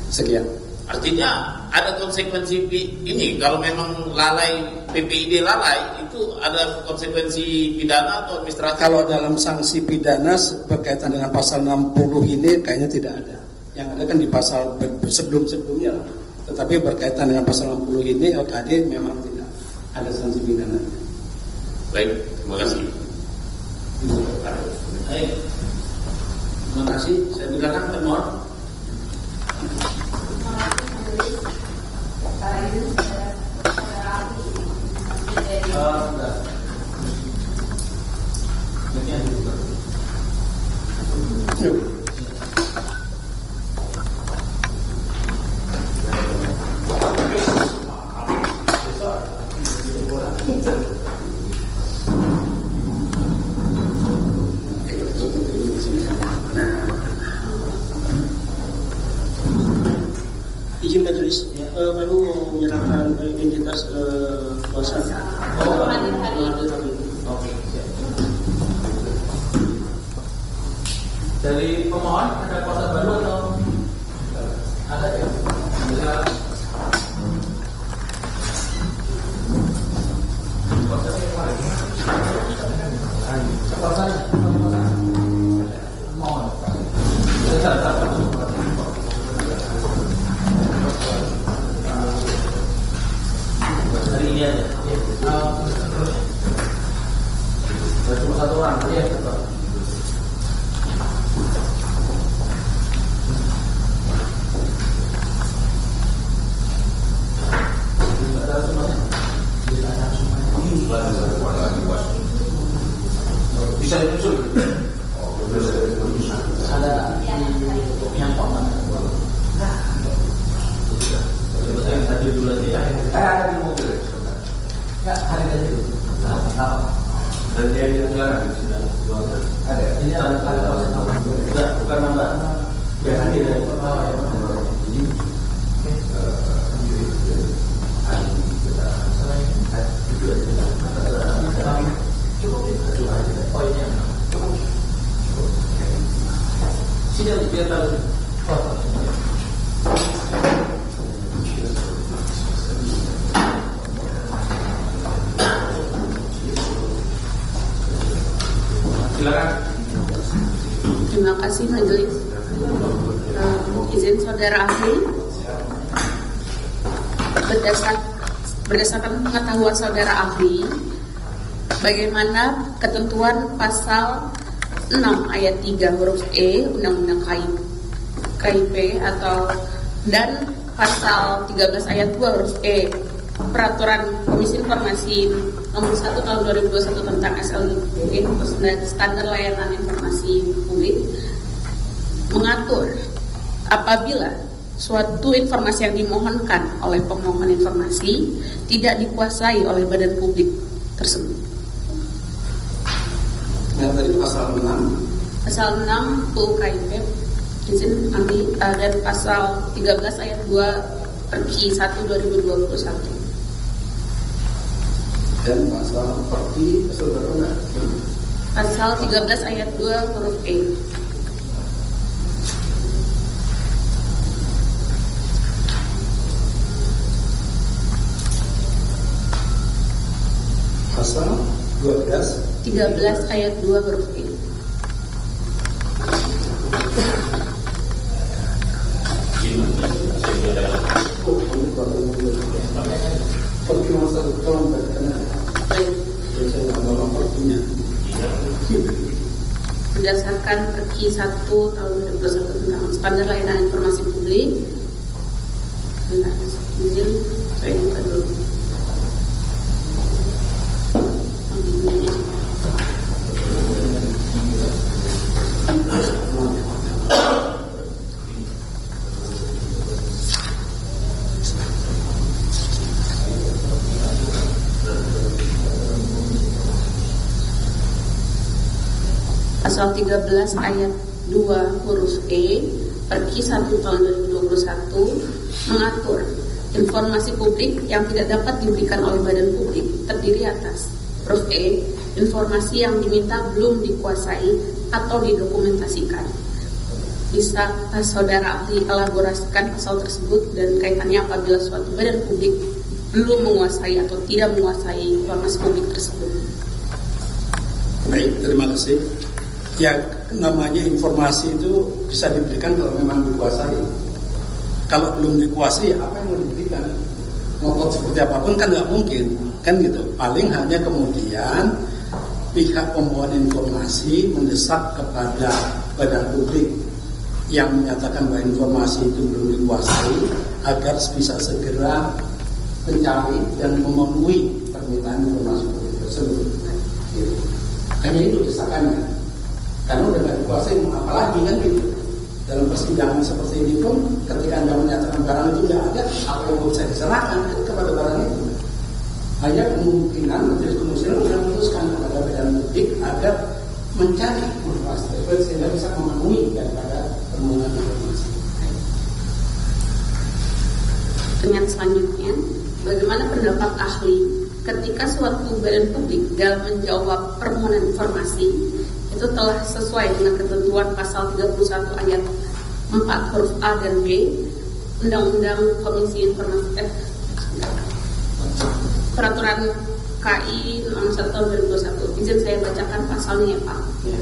Sekian. Artinya ada konsekuensi ini kalau memang lalai, PPID lalai, itu ada konsekuensi pidana atau administratif? Kalau dalam sanksi pidana berkaitan dengan pasal 60 ini kayaknya tidak ada. Yang ada kan di pasal sebelum-sebelumnya. Tetapi berkaitan dengan pasal 60 ini LKD memang tidak ada sanksi pidana. Baik, terima kasih. Baik, terima kasih. Saya silakan termohon. Izin majelis, baru mau menyerahkan identitas ke kuasa. Dari pemohon ada kuasa baru atau ada ya? Hari ini aja. Cuma 1 orang, ya betul. Bisa disusul. Ada yang paman. Tadi dulu aja ya. Ada di mobil. Enggak, hari tadi dulu. Dan dia silakan ada. Ini ada. Bukan nambah. Ya hadir dari Sini biar tahu. Silakan. Terima kasih majelis. Izin saudara ahli. Berdasarkan pengetahuan saudara ahli, bagaimana ketentuan pasal 6 ayat 3 huruf E Undang-Undang KIP atau dan pasal 13 ayat 2 huruf E Peraturan Komisi Informasi Nomor 1 Tahun 2021 tentang SLIP Standar Layanan Informasi Publik mengatur apabila suatu informasi yang dimohonkan oleh pemohon informasi tidak dikuasai oleh badan publik tersebut. tadi pasal 6. Pasal 6 UU KIP izin ahli dan pasal 13 ayat 2/1 2021. Dan pasal perki saudara Pasal 13 ayat 2 huruf E. pasal 13 ayat 2 huruf E. perki masa tahun berkenaan. Berdasarkan Perki 1 tahun 2021 tentang standar layanan informasi publik. Bentar, izin saya buka dulu. Pasal 13 ayat 2 huruf E Perki 1 tahun 2021 mengatur informasi publik yang tidak dapat diberikan oleh badan publik terdiri atas huruf E, informasi yang diminta belum dikuasai atau didokumentasikan. Bisa saudara ahli elaborasikan pasal tersebut dan kaitannya apabila suatu badan publik belum menguasai atau tidak menguasai informasi publik tersebut. Baik, terima kasih. Ya, namanya informasi itu bisa diberikan kalau memang dikuasai. Kalau belum dikuasai, apa yang mau diberikan? Ngotot seperti apapun kan nggak mungkin, kan gitu. Paling hanya kemudian pihak pemohon informasi mendesak kepada badan publik yang menyatakan bahwa informasi itu belum dikuasai agar bisa segera mencari dan memenuhi permintaan informasi publik tersebut. Gitu. Hanya itu desakannya. Karena udah nggak dikuasai, mau apa lagi kan gitu. Dalam persidangan seperti ini pun, ketika Anda menyatakan barang itu nggak ada, apa yang bisa diserahkan kepada barang itu? Hanya kemungkinan Majelis Komisioner sudah memutuskan kepada badan publik agar mencari informasi tersebut sehingga bisa memenuhi daripada permohonan informasi. Dengan selanjutnya, bagaimana pendapat ahli ketika suatu badan publik dalam menjawab permohonan informasi itu telah sesuai dengan ketentuan pasal 31 ayat 4 huruf A dan B Undang-Undang Komisi Informasi Peraturan KI nomor 1 tahun 2021. Izin saya bacakan pasalnya ya Pak. Ya.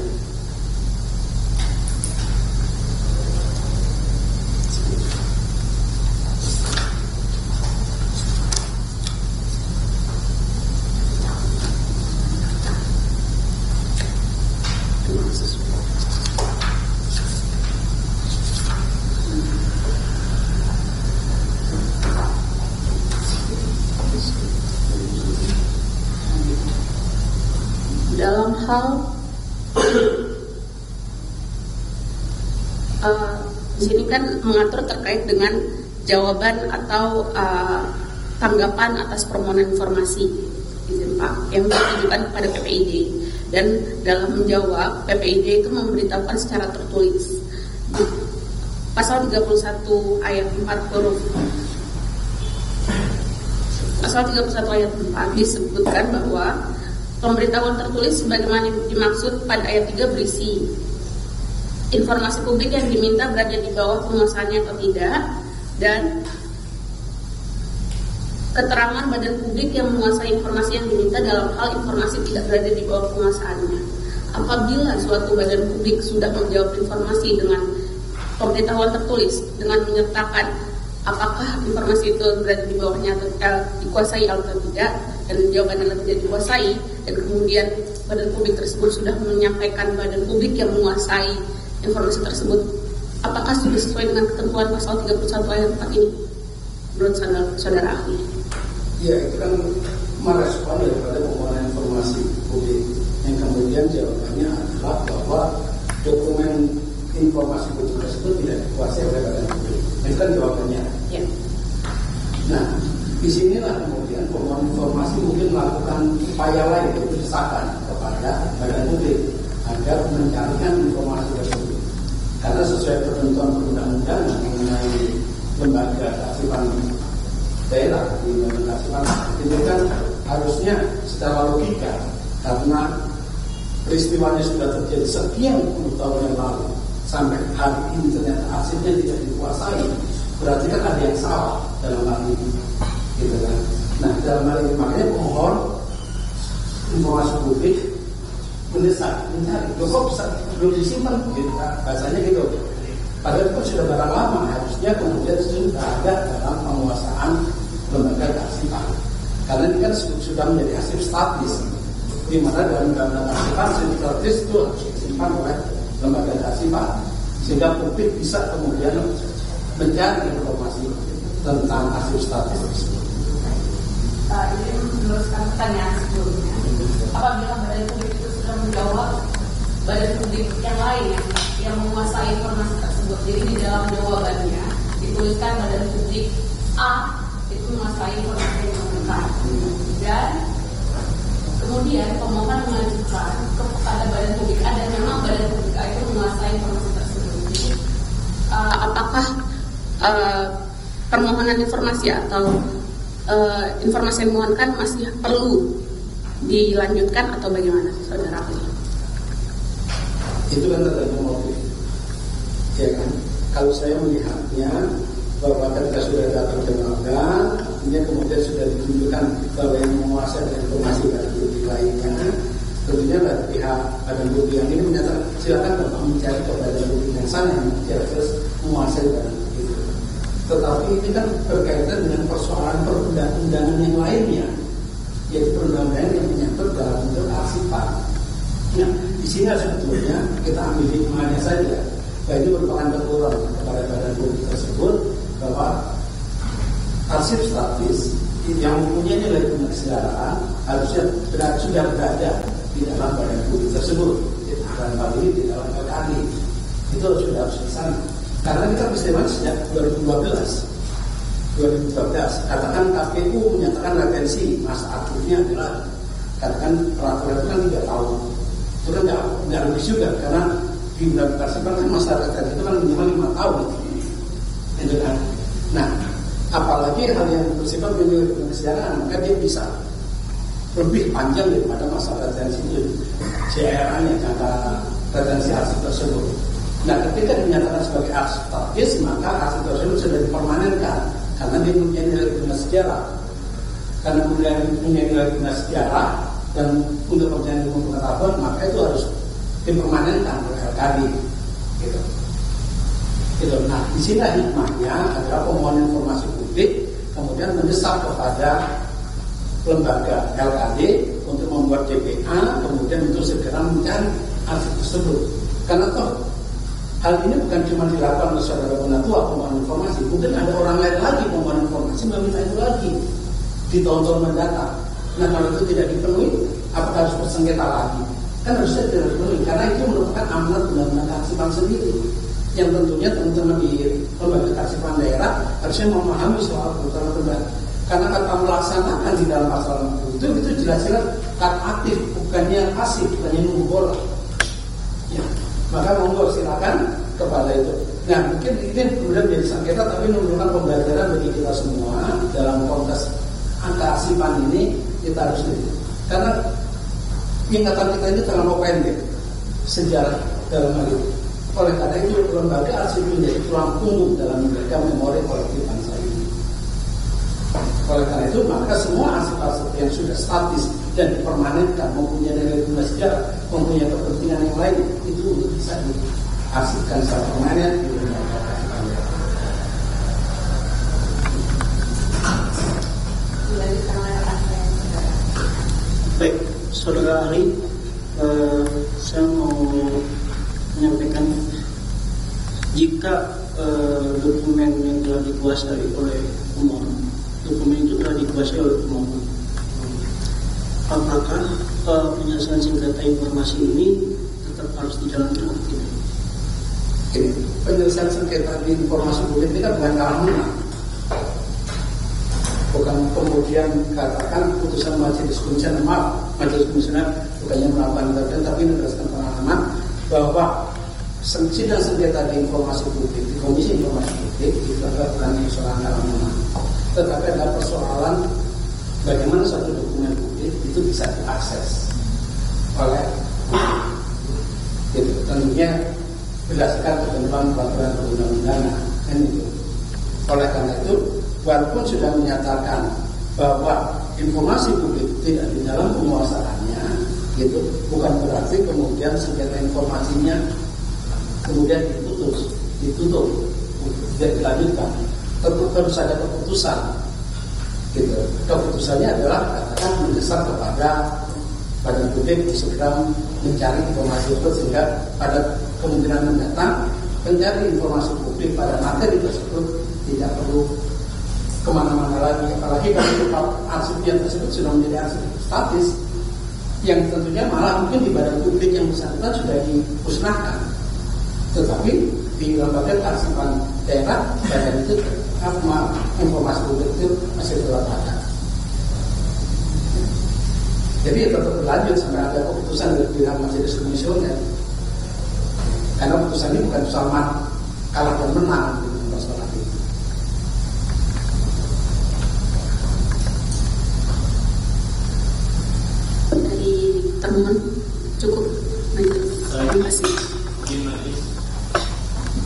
Dalam hal di sini kan mengatur terkait dengan jawaban atau tanggapan atas permohonan informasi, izin Pak, yang ditujukan kepada PPID. Dan dalam menjawab, PPID itu memberitahukan secara tertulis. Pasal 31 ayat 4 huruf Pasal 31 ayat 4 disebutkan bahwa pemberitahuan tertulis sebagaimana dimaksud pada ayat 3 berisi informasi publik yang diminta berada di bawah penguasaannya atau tidak, dan keterangan badan publik yang menguasai informasi yang diminta dalam hal informasi tidak berada di bawah penguasaannya. Apabila suatu badan publik sudah menjawab informasi dengan pemberitahuan tertulis dengan menyertakan apakah informasi itu berada di bawahnya atau dikuasai atau tidak, dan jawabannya tidak dikuasai, dan kemudian badan publik tersebut sudah menyampaikan badan publik yang menguasai informasi tersebut, apakah sudah sesuai dengan ketentuan pasal 31 ayat 4 ini menurut saudara ahli? Ya, itu kan merespon daripada permohonan informasi publik yang kemudian jawabannya adalah bahwa dokumen informasi publik tersebut tidak dikuasai oleh badan publik. Itu kan jawabannya. Ya. Nah, disinilah kemudian pemohon informasi mungkin melakukan upaya lain, yaitu desakan kepada badan publik agar mencarikan informasi tersebut. Karena sesuai ketentuan perundang-undangan mengenai lembaga kearsipan daerah di lembaga kearsipan itu kan harusnya secara logika, karena peristiwanya sudah terjadi sekian puluh tahun yang lalu sampai hari ini ternyata arsipnya tidak dikuasai, berarti kan ada yang salah dalam hal ini, gitu kan. Nah, dalam hal ini makanya pemohon informasi publik mendesak mencari, kok bisa belum disimpan, gitu kan, bahasanya gitu. Padahal itu sudah barang lama, harusnya kemudian sudah ada dalam penguasaan lembaga kearsipan. Karena ini kan sudah menjadi arsip statis, di mana dalam lembaga kearsipan arsip statis itu harus disimpan oleh lembaga kearsipan, sehingga publik bisa kemudian mencari informasi tentang arsip statis tersebut. Ini meneruskan pertanyaan sebelumnya. Apabila badan publik itu sudah menjawab badan publik yang lain yang menguasai informasi tersebut, jadi di dalam jawabannya dituliskan badan publik A itu menguasai informasi yang lengkap, dan kemudian pemohon mengajukan kepada badan publik A dan memang badan publik A itu menguasai informasi tersebut. Jadi apakah permohonan informasi atau informasi yang dimohonkan masih perlu dilanjutkan atau bagaimana, saudara ahli? Itu kan tergantung motif, ya kan. Kalau saya melihatnya bahwa ketika sudah datang ke lembaga, artinya kemudian sudah ditunjukkan bahwa yang menguasai informasi dari publik lainnya, tentunya dari pihak badan publik yang ini menyatakan silakan Bapak mencari ke badan publik yang sana yang terus menguasai badan publik itu. Tetapi ini kan berkaitan dengan persoalan perundang-undangan yang lainnya, yaitu perundang-undangan yang menyangkut dalam bentuk arsipan. Nah, di sini sebetulnya kita ambil hikmahnya saja, bahwa ini merupakan teguran kepada badan publik tersebut bahwa arsip statis yang mempunyai nilai kesejaraan harusnya sudah berada di dalam badan publik tersebut, dalam hal ini di dalam LKD. Itu sudah harus di sana. Karena kita peristiwa sejak 2012, katakan KPU menyatakan retensi masa aktifnya adalah katakan peraturan itu kan 3 tahun. Itu kan nggak lebih juga, karena di undang kearsipan kan masa retensi itu kan minimal 5 tahun. Itu kan. Nah, apalagi hal yang bersifat menilai kesejahteraan, maka dia bisa lebih panjang daripada masa retensi itu. CRA-nya jangka retensi arsip tersebut. Nah, ketika dinyatakan sebagai arsip statis, maka arsip tersebut sudah dipermanenkan karena dia mempunyai nilai guna sejarah. Karena mempunyai nilai guna sejarah dan untuk perjalanan ilmu pengetahuan, maka itu harus dipermanenkan oleh LKD. Gitu. Nah, di sini hikmahnya adalah pemohon informasi publik kemudian mendesak kepada lembaga LKD untuk membuat DPA, kemudian untuk segera mencari arsip tersebut. Karena toh hal ini bukan cuma dilakukan oleh saudara penatua pemohon informasi, mungkin ada orang lain lagi pemohon informasi meminta itu lagi di tahun-tahun mendatang. Nah, kalau itu tidak dipenuhi, apakah harus bersengketa lagi? Kan harusnya tidak dipenuhi, karena itu merupakan amanat undang-undang kearsipan sendiri, yang tentunya teman-teman di lembaga kearsipan daerah harusnya memahami soal kebutuhan. Karena kata melaksanakan di dalam pasal 60 itu jelas-jelas kata aktif, bukannya pasif, bukannya nunggu bola. Ya, maka monggo silakan kepada itu. Nah, mungkin ini kemudian menjadi sengketa, tapi memerlukan pembelajaran bagi kita semua dalam konteks kearsipan ini. Kita harus lihat, karena ingatan kita ini terlalu pendek sejarah dalam hal itu. Oleh karena itu lembaga arsip menjadi tulang punggung dalam menjaga memori kolektif bangsa ini. Oleh karena itu maka semua arsip-arsip yang sudah statis dan dipermanenkan, mempunyai nilai guna sejarah, mempunyai kepentingan yang lain, itu bisa diarsipkan secara permanen di lembaga kearsipan. Baik, saudara ahli, saya mau menyampaikan jika dokumen yang telah dikuasai oleh pemohon, dokumen itu telah dikuasai oleh pemohon, apakah penyelesaian sengketa informasi ini tetap harus dijalankan atau tidak? Penyelesaian sengketa di informasi publik ini kan bukan karantina, bukan kemudian katakan putusan majelis komisioner, majelis komisioner bukannya melakukan intervensi tapi berdasarkan pengalaman Ahmad, bahwa sidang sengketa di informasi publik, di Komisi Informasi Publik itu adalah bukan persoalan dalam nama, tetapi adalah persoalan bagaimana suatu dokumen publik itu bisa diakses oleh gitu. Tentunya berdasarkan ketentuan peraturan perundang-undangan kan itu. Oleh karena itu, walaupun sudah menyatakan bahwa informasi publik tidak di dalam penguasaannya, gitu, bukan berarti kemudian sengketa informasinya kemudian ditutup, tidak dilanjutkan. Tentu harus ada keputusan. Gitu. Keputusannya adalah katakan mendesak kepada badan publik segera mencari informasi tersebut sehingga pada kemungkinan mendatang mencari informasi publik pada materi tersebut tidak perlu kemana-mana lagi. Apalagi kalau arsipnya tersebut sudah menjadi arsip statis, yang tentunya malah mungkin di badan publik yang bersangkutan sudah dimusnahkan. Tetapi di lembaga kearsipan daerah badan itu informasi publik itu masih tetap ada. Jadi tetap berlanjut sampai ada keputusan dari pihak majelis komisioner. Karena keputusan ini bukan soal kalah dan menang di masalah ini. Dari teman cukup. Terima kasih.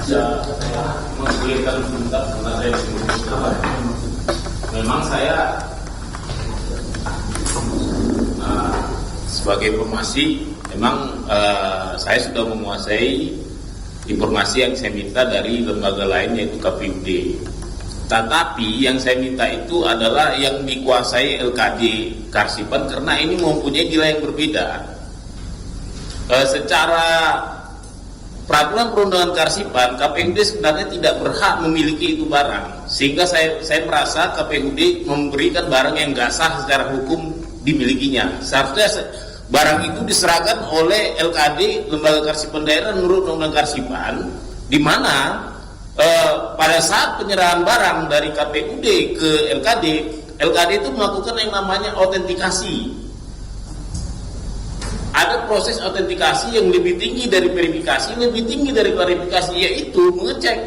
Saya menggulirkan sebentar karena saya memang saya sebagai informasi memang saya sudah menguasai informasi yang saya minta dari lembaga lain yaitu KPUD. Tetapi yang saya minta itu adalah yang dikuasai LKD Karsipan karena ini mempunyai nilai yang berbeda. Secara peraturan perundangan Karsipan, KPUD sebenarnya tidak berhak memiliki itu barang, sehingga saya merasa KPUD memberikan barang yang nggak sah secara hukum dimilikinya. Seharusnya barang itu diserahkan oleh LKD, Lembaga Karsipan Daerah, menurut Undang-Undang Karsipan, di mana pada saat penyerahan barang dari KPUD ke LKD itu melakukan yang namanya autentikasi. Ada proses autentikasi yang lebih tinggi dari verifikasi, lebih tinggi dari klarifikasi, yaitu mengecek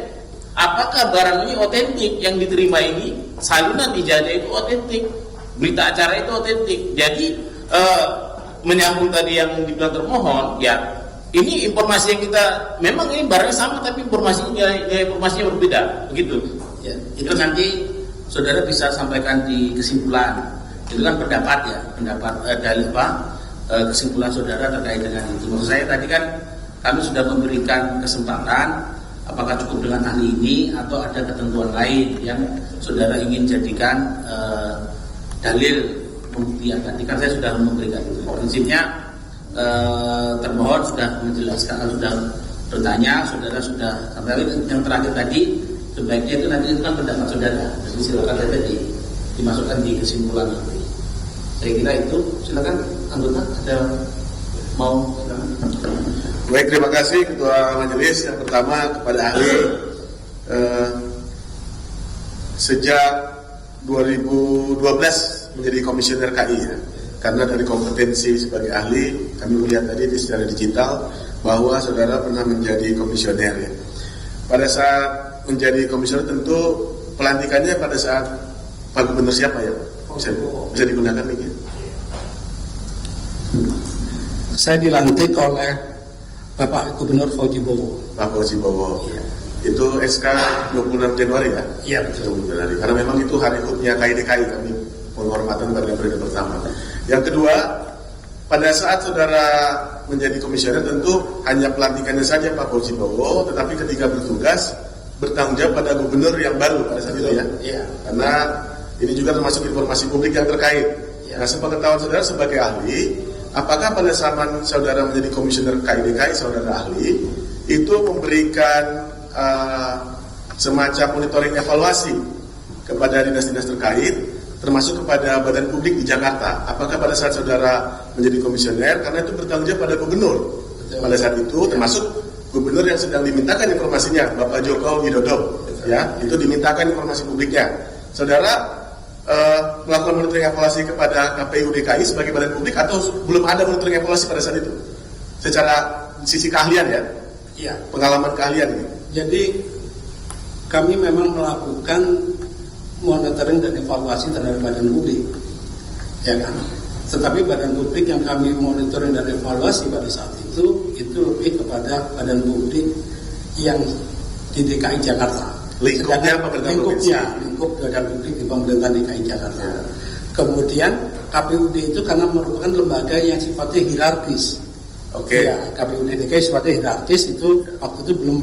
apakah barang ini otentik, yang diterima ini salinan ijazah itu otentik, berita acara itu otentik. Jadi menyambung tadi yang dibilang termohon, ya ini informasi yang kita memang ini barangnya sama tapi informasinya berbeda, begitu. Ya, itu nanti saudara bisa sampaikan di kesimpulan. Itu kan pendapat ya, dalil kesimpulan saudara terkait dengan itu. Maksud saya tadi kan kami sudah memberikan kesempatan apakah cukup dengan ahli ini atau ada ketentuan lain yang saudara ingin jadikan dalil pembuktian. Tadi kan saya sudah memberikan itu. Prinsipnya termohon sudah menjelaskan, sudah bertanya, saudara sudah sampai yang terakhir tadi sebaiknya itu nanti itu kan pendapat saudara. Jadi silakan tadi dimasukkan di kesimpulan nanti. Saya kira itu, silakan anggota ada mau silakan. Baik, terima kasih Ketua Majelis. Yang pertama kepada ahli, sejak 2012 menjadi komisioner KI ya. Karena dari kompetensi sebagai ahli, kami melihat tadi secara digital bahwa saudara pernah menjadi komisioner ya. Pada saat menjadi komisioner tentu pelantikannya pada saat Pak Gubernur siapa ya? Bisa digunakan nih ya? Saya dilantik oleh Bapak Gubernur Fauji Bowo. Pak Fauji Bowo. Ya. Itu SK 26 Januari ya? Iya betul. Januari. Karena memang itu hari hutnya KIDKI, kami penghormatan pada periode pertama. Yang kedua, pada saat saudara menjadi komisioner tentu hanya pelantikannya saja Pak Fauji Bowo, tetapi ketika bertugas bertanggung jawab pada gubernur yang baru pada saat itu ya. Iya. Karena ini juga termasuk informasi publik yang terkait. Nah, sepengetahuan saudara sebagai ahli, apakah pada zaman saudara menjadi komisioner KIDKI, saudara ahli, itu memberikan semacam monitoring evaluasi kepada dinas-dinas terkait, termasuk kepada badan publik di Jakarta? Apakah pada saat saudara menjadi komisioner, karena itu bertanggung jawab pada gubernur pada saat itu, termasuk gubernur yang sedang dimintakan informasinya, Bapak Joko Widodo, ya, itu dimintakan informasi publiknya. Saudara melakukan monitoring evaluasi kepada KPU DKI sebagai badan publik atau belum ada monitoring evaluasi pada saat itu? Secara sisi keahlian ya, Iya. pengalaman keahlian ini. Jadi kami memang melakukan monitoring dan evaluasi terhadap badan publik, ya kan. Tetapi badan publik yang kami monitoring dan evaluasi pada saat itu lebih kepada badan publik yang di DKI Jakarta. Lingkupnya pemerintah provinsi. Lingkup badan publik di pemerintah DKI Jakarta. Kemudian KPUD itu karena merupakan lembaga yang sifatnya hierarkis. Oke. Ya, KPUD DKI sifatnya hierarkis, itu waktu itu belum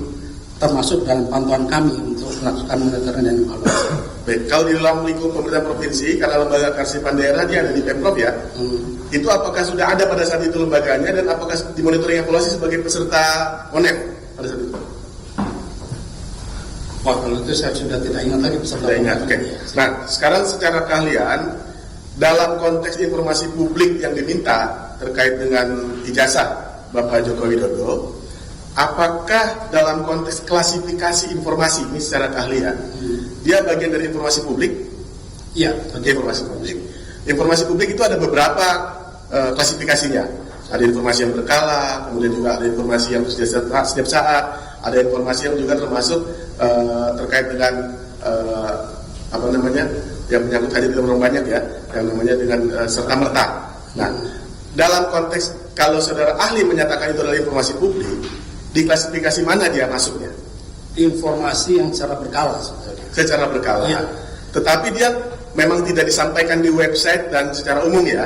termasuk dalam pantauan kami untuk melakukan monitoring dan evaluasi. Baik, kalau di dalam lingkup pemerintah provinsi, karena lembaga kearsipan daerah dia ada di Pemprov ya, itu apakah sudah ada pada saat itu lembaganya dan apakah dimonitoring evaluasi sebagai peserta ONEM pada saat itu? Wah, kalau itu saya sudah tidak ingat lagi peserta. Sudah ingat, oke. Nah, sekarang secara keahlian, dalam konteks informasi publik yang diminta terkait dengan ijazah Bapak Joko Widodo, apakah dalam konteks klasifikasi informasi ini secara keahlian, dia bagian dari informasi publik? Iya, Bagian informasi publik. Informasi publik itu ada beberapa klasifikasinya. Ada informasi yang berkala, kemudian juga ada informasi yang setiap saat, ada informasi yang juga termasuk terkait dengan yang menyangkut hadir orang banyak ya, yang namanya dengan serta merta. Nah, dalam konteks kalau saudara ahli menyatakan itu adalah informasi publik, di klasifikasi mana dia masuknya? informasi yang secara berkala sebetulnya. Secara berkala. Iya. Tetapi dia memang tidak disampaikan di website dan secara umum ya.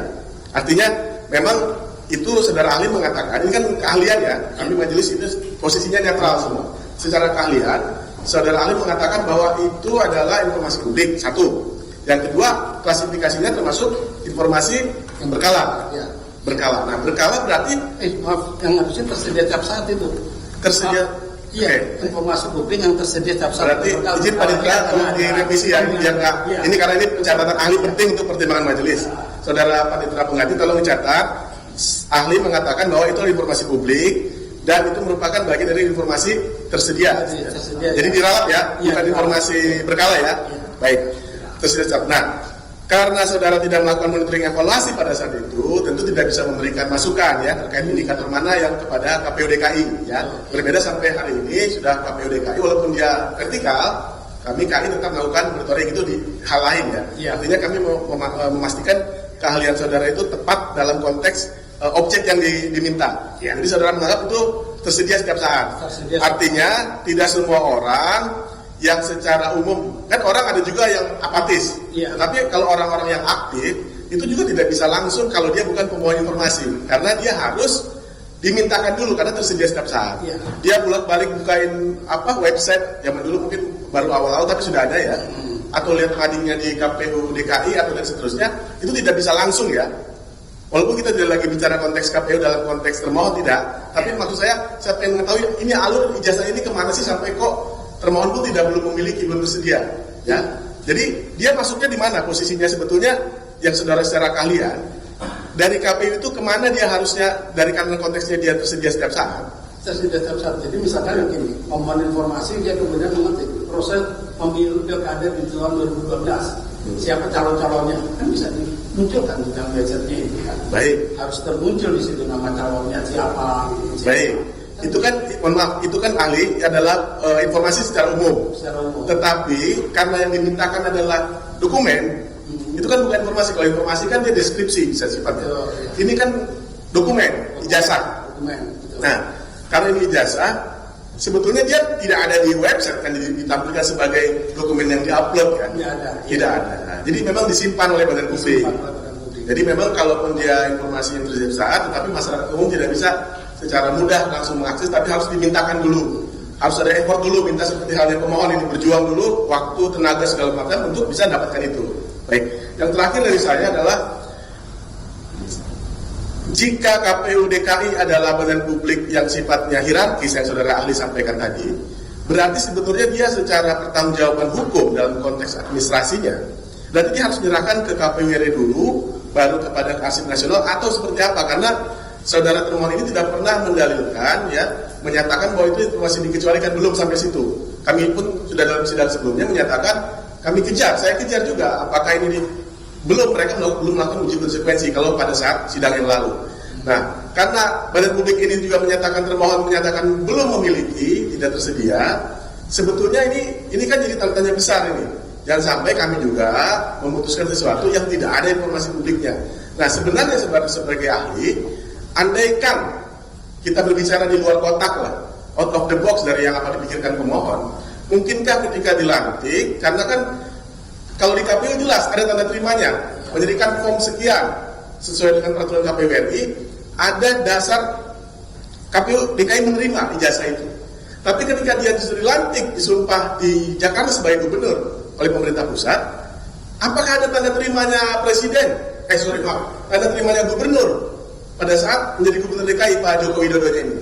Artinya memang itu saudara ahli mengatakan, ini kan keahlian ya, kami majelis itu posisinya netral semua. Secara keahlian, saudara ahli mengatakan bahwa itu adalah informasi publik, satu. Yang kedua, klasifikasinya termasuk informasi yang berkala. Ya. Berkala. Nah, berkala berarti Maaf, yang harusnya tersedia tiap saat itu. tersedia. Iya, Oke. informasi publik yang tersedia tiap saat. Berarti izin Panitra untuk direvisi ya, biar nggak. Iya. Ini karena ini pencatatan ahli penting untuk pertimbangan majelis. Saudara Panitra Pengganti tolong dicatat. Ahli mengatakan bahwa itu adalah informasi publik dan itu merupakan bagian dari informasi tersedia. Tersedia, Jadi ya. diralat ya, Iya, bukan diralat. informasi berkala ya. Baik, tersedia. Nah, karena saudara tidak melakukan monitoring evaluasi pada saat itu, tentu tidak bisa memberikan masukan ya terkait indikator mana yang kepada KPU DKI ya. Berbeda sampai hari ini sudah KPU DKI walaupun dia vertikal, kami KI tetap melakukan monitoring itu di hal lain ya. Iya. Artinya kami mau memastikan keahlian saudara itu tepat dalam konteks objek yang diminta. Iya. Jadi saudara menganggap itu tersedia setiap saat. Tersedia. Artinya tidak semua orang yang secara umum, kan orang ada juga yang apatis. Iya. Tapi kalau orang-orang yang aktif, itu juga tidak bisa langsung kalau dia bukan pembawa informasi. Karena dia harus dimintakan dulu, karena tersedia setiap saat. Iya. Dia bolak-balik bukain website, zaman dulu mungkin baru awal-awal tapi sudah ada ya. Atau lihat madingnya di KPU DKI atau dan seterusnya, itu tidak bisa langsung ya. Walaupun kita tidak lagi bicara konteks KPU dalam konteks termohon tidak. Tapi maksud saya pengen mengetahui ini alur ijazah ini kemana sih sampai kok termohon pun belum memiliki, belum tersedia, ya. Jadi dia masuknya di mana posisinya sebetulnya yang saudara secara keahlian dari KPU itu kemana dia harusnya dari karena konteksnya dia tersedia setiap saat. Tersedia setiap saat. Jadi misalkan begini, pemohon informasi dia kemudian mengerti proses pemilu pilkada di tahun 2012. Siapa calon-calonnya kan bisa dimunculkan di dalam website-nya itu kan. Baik. Harus termuncul di situ nama calonnya siapa. Gitu. Baik. Itu kan, mohon maaf, itu kan ahli adalah informasi secara umum. Secara umum. Tetapi karena yang dimintakan adalah dokumen, itu kan bukan informasi. Kalau informasi kan dia deskripsi bisa sifatnya. Betul. Ini kan dokumen, ijazah. Dokumen. Betul. Nah, karena ini ijazah, sebetulnya dia tidak ada di website kan ditampilkan sebagai dokumen yang diupload kan? Tidak ada. Tidak ada. Nah, jadi memang disimpan oleh badan publik. Jadi memang kalaupun dia informasi yang tersedia saat, tetapi masyarakat umum tidak bisa secara mudah langsung mengakses, tapi harus dimintakan dulu. Harus ada effort dulu, minta seperti halnya pemohon ini berjuang dulu, waktu, tenaga, segala macam untuk bisa dapatkan itu. Baik, yang terakhir dari saya adalah jika KPU DKI adalah badan publik yang sifatnya hierarkis yang saudara ahli sampaikan tadi, berarti sebetulnya dia secara pertanggungjawaban hukum dalam konteks administrasinya, berarti dia harus menyerahkan ke KPU RI dulu, baru kepada Arsip Nasional atau seperti apa? Karena saudara termohon ini tidak pernah mendalilkan, ya, menyatakan bahwa itu informasi dikecualikan, belum sampai situ. Kami pun sudah dalam sidang sebelumnya menyatakan kami kejar, saya kejar juga, apakah ini mereka belum melakukan uji konsekuensi kalau pada saat sidang yang lalu. Nah, karena badan publik ini juga menyatakan termohon menyatakan belum memiliki, tidak tersedia, sebetulnya ini kan jadi tanda tanya besar ini. Jangan sampai kami juga memutuskan sesuatu yang tidak ada informasi publiknya. Nah sebenarnya sebagai ahli, andaikan kita berbicara di luar kotak lah, out of the box dari yang apa dipikirkan pemohon, mungkinkah ketika dilantik, karena kan kalau di KPU jelas ada tanda terimanya, mendirikan form sekian sesuai dengan peraturan KPU RI, ada dasar KPU DKI menerima ijazah itu. Tapi ketika dia disuruh dilantik, disumpah di Jakarta sebagai gubernur oleh pemerintah pusat, apakah ada tanda terimanya presiden? Tanda terimanya gubernur pada saat menjadi gubernur DKI Pak Joko Widodo ini.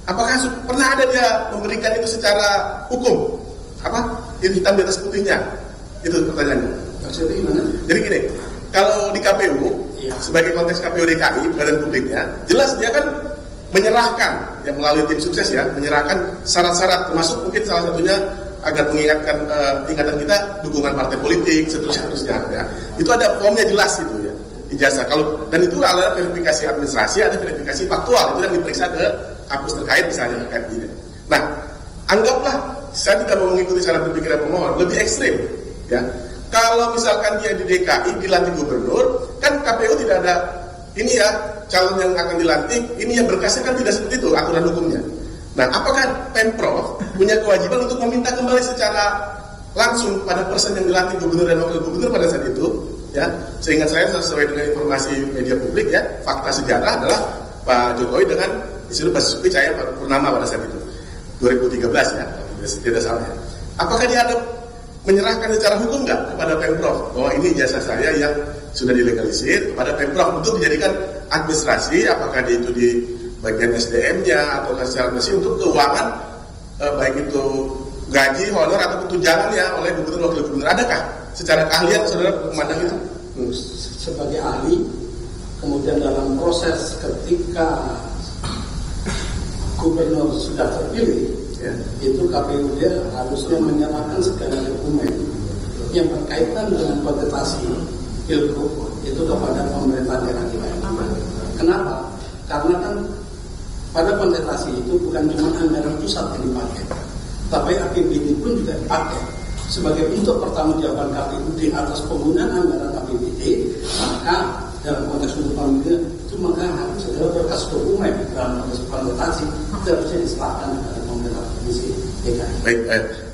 Apakah pernah ada dia memberikan itu secara hukum? Hitam di atas putihnya? Itu pertanyaannya. Maksudnya gimana? Jadi gini, kalau di KPU, sebagai konteks KPU DKI, badan publiknya, jelas dia kan menyerahkan, yang melalui tim sukses ya, menyerahkan syarat-syarat, termasuk mungkin salah satunya agar mengingatkan ingatan kita dukungan partai politik, seterusnya ya. Itu ada formnya jelas itu ya, ijazah. Dan itu adalah verifikasi administrasi, ada verifikasi faktual, itu yang diperiksa ke kampus terkait misalnya terkait ini. Nah, anggaplah saya tidak mau mengikuti cara berpikir pemohon, lebih ekstrim ya. Kalau misalkan dia di DKI dilantik gubernur, kan KPU tidak ada ini ya, calon yang akan dilantik, ini yang berkasnya kan tidak seperti itu aturan hukumnya. Nah, apakah Pemprov punya kewajiban untuk meminta kembali secara langsung pada person yang dilantik gubernur dan wakil gubernur pada saat itu? Ya, seingat saya sesuai dengan informasi media publik ya, fakta sejarah adalah Pak Jokowi dengan disuruh Basuki Cahaya Purnama pada saat itu 2013 ya, tidak salah ya. Apakah dia ada menyerahkan secara hukum nggak kepada Pemprov bahwa ini jasa saya yang sudah dilegalisir kepada Pemprov untuk dijadikan administrasi, apakah itu di bagian SDM-nya atau secara administrasi untuk keuangan baik itu gaji, honor atau tunjangannya oleh gubernur wakil gubernur, adakah secara keahlian saudara memandang itu? Sebagai ahli, kemudian dalam proses ketika gubernur sudah terpilih, itu KPU dia harusnya menyerahkan segala dokumen yang berkaitan dengan kontestasi pilgub itu kepada pemerintah daerah. Kenapa? Karena kan pada kontestasi itu bukan cuma anggaran pusat yang dipakai, tapi APBD pun juga dipakai sebagai bentuk pertanggungjawaban KPU di atas penggunaan anggaran APBD. Maka dalam konteks untuk pemilihan itu maka harus ada berkas dokumen dalam konteks kontestasi harusnya diserahkan kepada pemerintah provinsi DKI. Baik,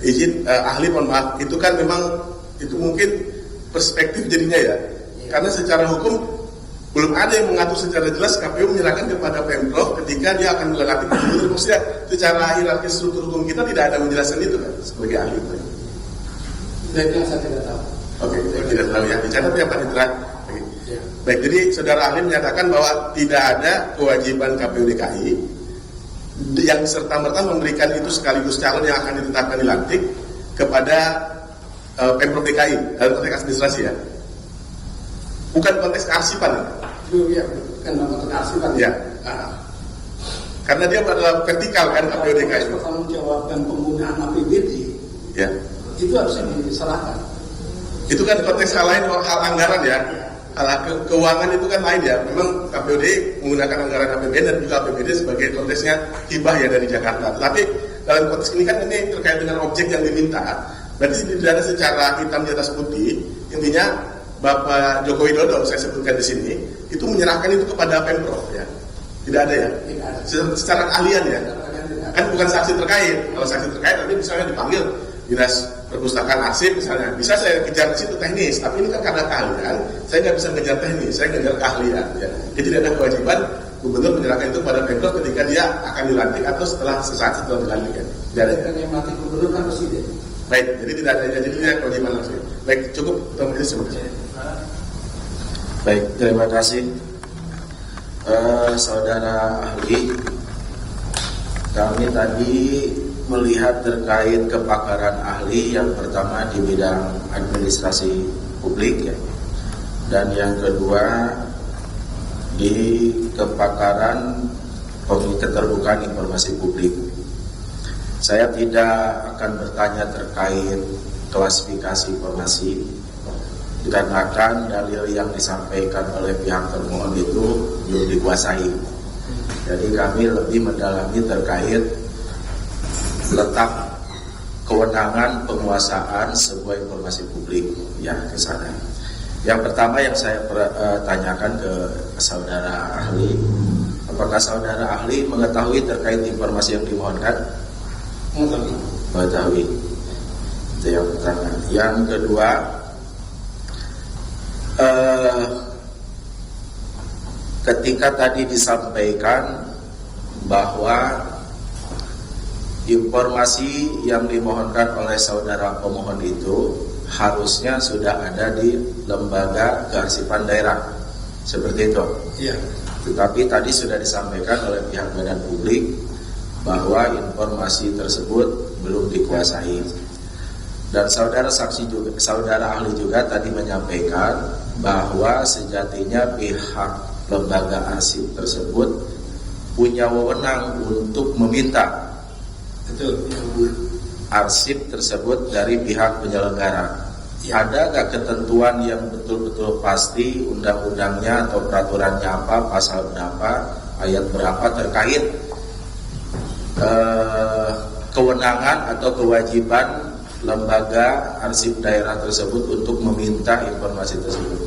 izin ahli mohon maaf, itu kan memang itu mungkin perspektif jadinya ya, karena secara hukum belum ada yang mengatur secara jelas KPU menyerahkan kepada Pemprov ketika dia akan melantik gubernur. Maksudnya secara hierarki struktur hukum kita tidak ada menjelaskan itu kan sebagai ahli. Baik, yang saya tidak tahu. Oke, tidak tahu ya. Dicatat ya Pak Indra. Baik, jadi saudara ahli menyatakan bahwa tidak ada kewajiban KPU DKI yang serta-merta memberikan itu sekaligus calon yang akan ditetapkan dilantik kepada Pemprov DKI dalam konteks administrasi ya. Bukan konteks kearsipan ya? Iya, bukan konteks kearsipan ya. Karena dia adalah vertikal kan KPU DKI. Pertanggungjawaban penggunaan APBD ya. Itu harusnya diserahkan. Itu kan konteks hal lain, hal anggaran ya. Hal keuangan itu kan lain ya. Memang KPUD menggunakan anggaran APBD dan juga APBD sebagai konteksnya hibah ya dari Jakarta. Tapi dalam konteks ini kan ini terkait dengan objek yang diminta. Berarti tidak ada secara hitam di atas putih. Intinya Bapak Joko Widodo saya sebutkan di sini itu menyerahkan itu kepada Pemprov ya. Tidak ada ya. Secara keahlian ya. Kan bukan saksi terkait. Kalau saksi terkait nanti misalnya dipanggil dinas perpustakaan arsip misalnya, bisa saya kejar di situ teknis, tapi ini kan karena keahlian, saya nggak bisa mengejar teknis, saya ngejar keahlian. Ya. Jadi tidak ada kewajiban gubernur menyerahkan itu pada Pemprov ketika dia akan dilantik atau sesaat setelah dilantik. Ya. Tidak ada. Kan yang melantik gubernur kan presiden. Baik, jadi tidak ada, jadi tidak ada kewajiban langsung. Baik, cukup Tom ini semuanya. Baik, terima kasih saudara ahli. Kami tadi melihat terkait kepakaran ahli yang pertama di bidang administrasi publik ya, dan yang kedua di kepakaran keterbukaan informasi publik. Saya tidak akan bertanya terkait klasifikasi informasi dikarenakan dalil yang disampaikan oleh pihak termohon itu belum dikuasai. Jadi kami lebih mendalami terkait letak kewenangan penguasaan sebuah informasi publik ya ke sana. Yang pertama yang saya tanyakan ke saudara ahli, apakah saudara ahli mengetahui terkait informasi yang dimohonkan? Mengetahui. Itu yang pertama. Yang kedua, ketika tadi disampaikan bahwa informasi yang dimohonkan oleh saudara pemohon itu harusnya sudah ada di lembaga kearsipan daerah, seperti itu. Iya. Tetapi tadi sudah disampaikan oleh pihak badan publik bahwa informasi tersebut belum dikuasai. Dan saudara saksi juga, saudara ahli juga tadi menyampaikan bahwa sejatinya pihak lembaga arsip tersebut punya wewenang untuk meminta arsip tersebut dari pihak penyelenggara. Ada gak ketentuan yang betul-betul pasti, undang-undangnya atau peraturannya apa, pasal berapa, ayat berapa terkait kewenangan atau kewajiban lembaga arsip daerah tersebut untuk meminta informasi tersebut?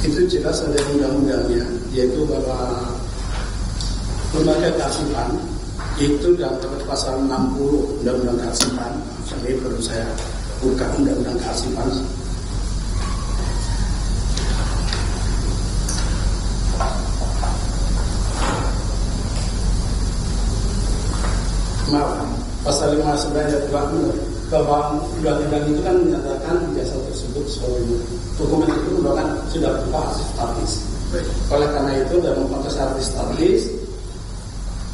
Itu jelas ada undang-undangnya, yaitu bahwa lembaga kearsipan itu dalam pasal 60 Undang-Undang Kearsipan. Jadi perlu saya buka Undang-Undang Kearsipan. Maaf, pasal 59 ayat 20 bahwa undang-undang itu kan menyatakan jasa tersebut sebagai dokumen itu merupakan sudah berupa arsip statis. Oleh karena itu dalam konteks arsip statis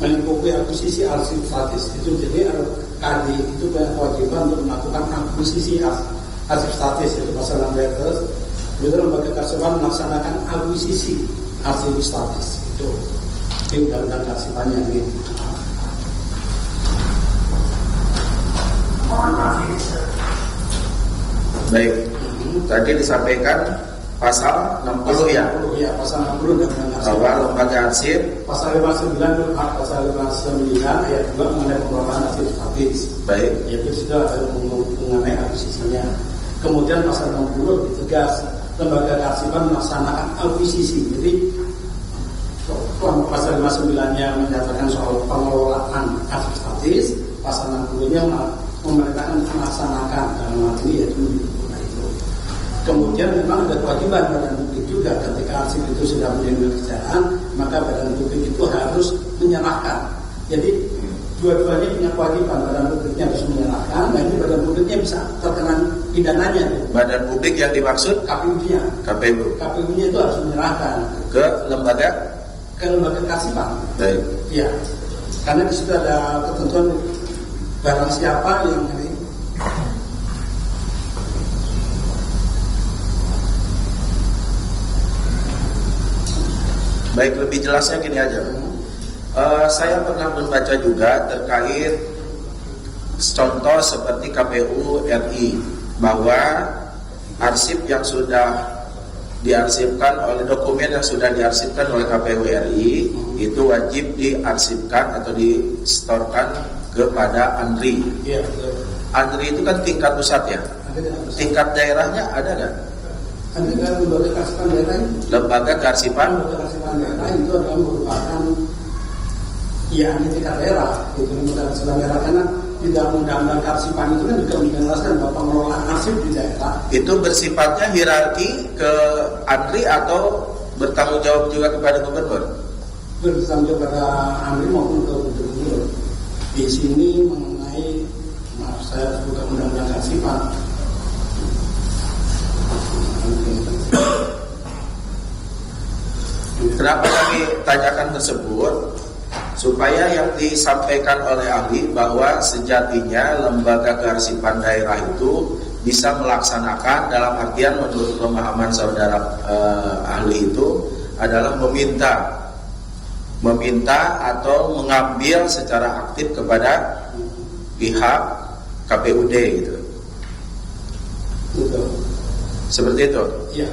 melingkupi akuisisi arsip statis itu, jadi KD itu punya kewajiban untuk melakukan akuisisi arsip statis, yaitu pasal 6 ayat 1. Begitu lembaga kearsipan melaksanakan akuisisi arsip statis itu di undang-undang kearsipannya ini. Baik, tadi disampaikan pasal 60 ya? Ya, pasal 60 bahwa lembaga arsip pasal 59 pasal 59 ayat 2 mengenai pengelolaan arsip statis. Baik, Yaitu sudah mengenai akuisisinya. Kemudian pasal 60 lebih tegas, lembaga kearsipan melaksanakan akuisisi. Jadi pasal 59-nya menyatakan soal pengelolaan arsip statis, pasal 60-nya memerintahkan melaksanakan dalam hal ini yaitu itu. Kemudian memang ada kewajiban badan publik juga ketika arsip itu sudah menjadi kerjaan, maka badan publik itu harus menyerahkan. Jadi dua-duanya punya kewajiban, badan publiknya harus menyerahkan, dan ini badan publiknya bisa terkena pidananya. badan publik yang dimaksud KPU-nya, KPU KPU-nya itu harus menyerahkan ke lembaga. kearsipan. Baik, Ya, karena di situ ada ketentuan barang siapa yang ini. baik, lebih jelasnya gini aja. Saya pernah membaca juga terkait contoh seperti KPU RI, bahwa arsip yang sudah diarsipkan oleh dokumen yang sudah diarsipkan oleh KPU RI itu wajib diarsipkan atau distorkan kepada ANRI. Iya, ANRI itu kan tingkat pusat ya. Tingkat daerahnya ada nggak? Nanti kan lembaga kearsipan daerah ini. Lembaga kearsipan Lembaga kearsipan daerah itu adalah merupakan ya tingkat daerah, itu lembaga kearsipan daerah, karena di dalam undang-undang kearsipan itu kan juga menjelaskan bahwa pengelolaan arsip di daerah itu bersifatnya hierarki ke ANRI atau bertanggung jawab juga kepada gubernur? bertanggung jawab pada ANRI maupun ke gubernur. Di sini mengenai, maaf saya buka undang-undang kearsipan. Kenapa kami tanyakan tersebut? Supaya yang disampaikan oleh ahli bahwa sejatinya lembaga kearsipan daerah itu bisa melaksanakan, dalam artian menurut pemahaman saudara ahli itu adalah meminta atau mengambil secara aktif kepada pihak KPUD gitu. Betul. Seperti itu? Iya.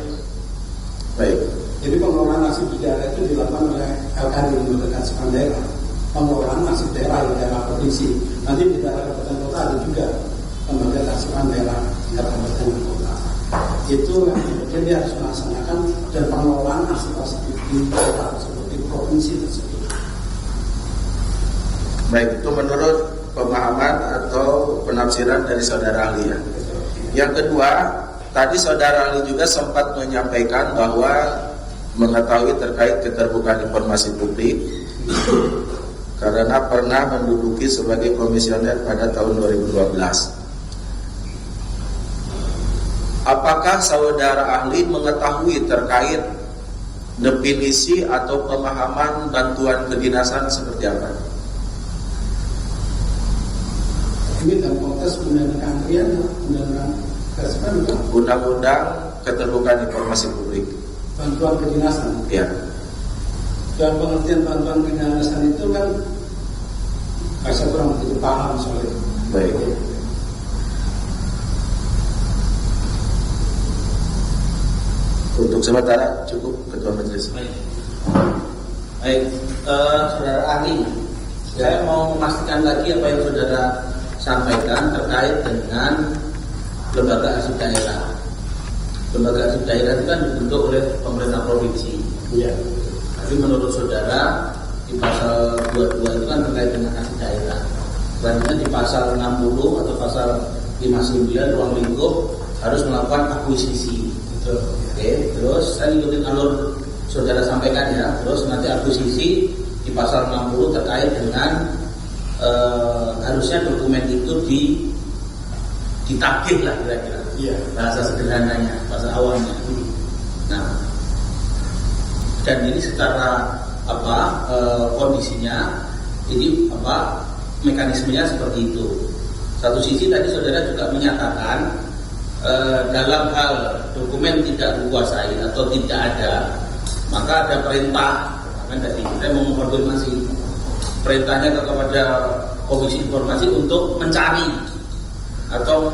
Baik. Jadi pengelolaan nasib daerah itu dilakukan oleh LKD, Lembaga Kearsipan Daerah. Pengelolaan nasib daerah di daerah provinsi. Nanti di daerah kabupaten kota ada juga Lembaga Kearsipan Daerah di daerah kabupaten kota. Itu yang kemudian dia harus melaksanakan dan pengelolaan arsip-arsip di daerah tersebut, di provinsi tersebut. Baik, itu menurut pemahaman atau penafsiran dari saudara ahli ya. Yang kedua, tadi saudara ahli juga sempat menyampaikan bahwa mengetahui terkait keterbukaan informasi publik karena pernah menduduki sebagai komisioner pada tahun 2012. Apakah saudara ahli mengetahui terkait definisi atau pemahaman bantuan kedinasan seperti apa? Ini dalam konteks undang-undang kementerian, undang-undang kearsipan itu Undang-undang Keterbukaan Informasi Publik. bantuan kedinasan. Ya. Dan pengertian bantuan kedinasan itu kan saya kurang begitu paham soal itu. Baik. Untuk sementara cukup Ketua Majelis. Baik, saudara ahli, saya mau memastikan lagi apa yang saudara sampaikan terkait dengan lembaga arsip daerah. Lembaga arsip daerah itu kan dibentuk oleh pemerintah provinsi. Iya. Tapi menurut saudara di pasal 22 itu kan terkait dengan arsip daerah. Selanjutnya di pasal 60 atau pasal 59 ruang lingkup harus melakukan akuisisi. Betul. Oke, terus saya ikutin alur saudara sampaikan ya. Terus nanti akuisisi di pasal 60 terkait dengan harusnya dokumen itu ditagih lah kira-kira. Iya. Bahasa sederhananya, bahasa awamnya. Nah, dan ini secara kondisinya ini mekanismenya seperti itu. Satu sisi tadi saudara juga menyatakan dalam hal dokumen tidak dikuasai atau tidak ada, maka ada perintah. Kan tadi saya mau mengkonfirmasi perintahnya kepada Komisi Informasi untuk mencari atau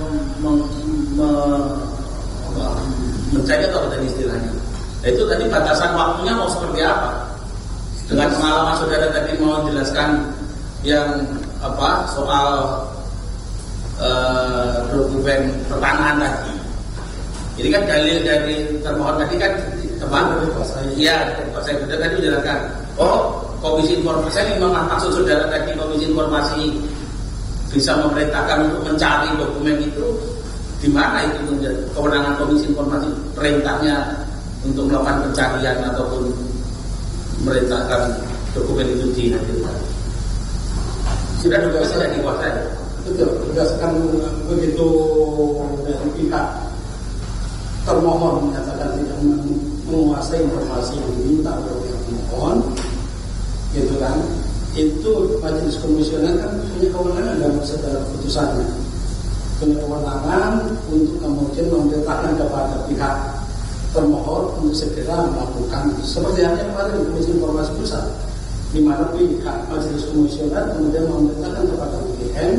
mencari atau tadi istilahnya. Nah, itu tadi batasan waktunya mau seperti apa? Dengan pengalaman saudara tadi mau jelaskan yang soal dokumen pertanahan tadi. Jadi kan dalil dari termohon tadi kan iya, saya sudah tadi menjelaskan. Komisi Informasi, saya memang maksud saudara tadi Komisi Informasi bisa memerintahkan untuk mencari dokumen itu, di mana itu kewenangan Komisi Informasi, perintahnya untuk melakukan pencarian ataupun memerintahkan dokumen itu dihadirkan. Sudah juga tidak dikuasai. Betul, berdasarkan begitu dari pihak termohon menyatakan tidak menguasai informasi yang diminta oleh pihak termohon, gitu kan? Itu majelis komisioner kan punya kewenangan dalam segala keputusannya, punya kewenangan untuk kemudian memerintahkan kepada pihak termohon untuk segera melakukan seperti halnya kemarin di Komisi Informasi Pusat, di mana pihak majelis komisioner kemudian memerintahkan kepada UGM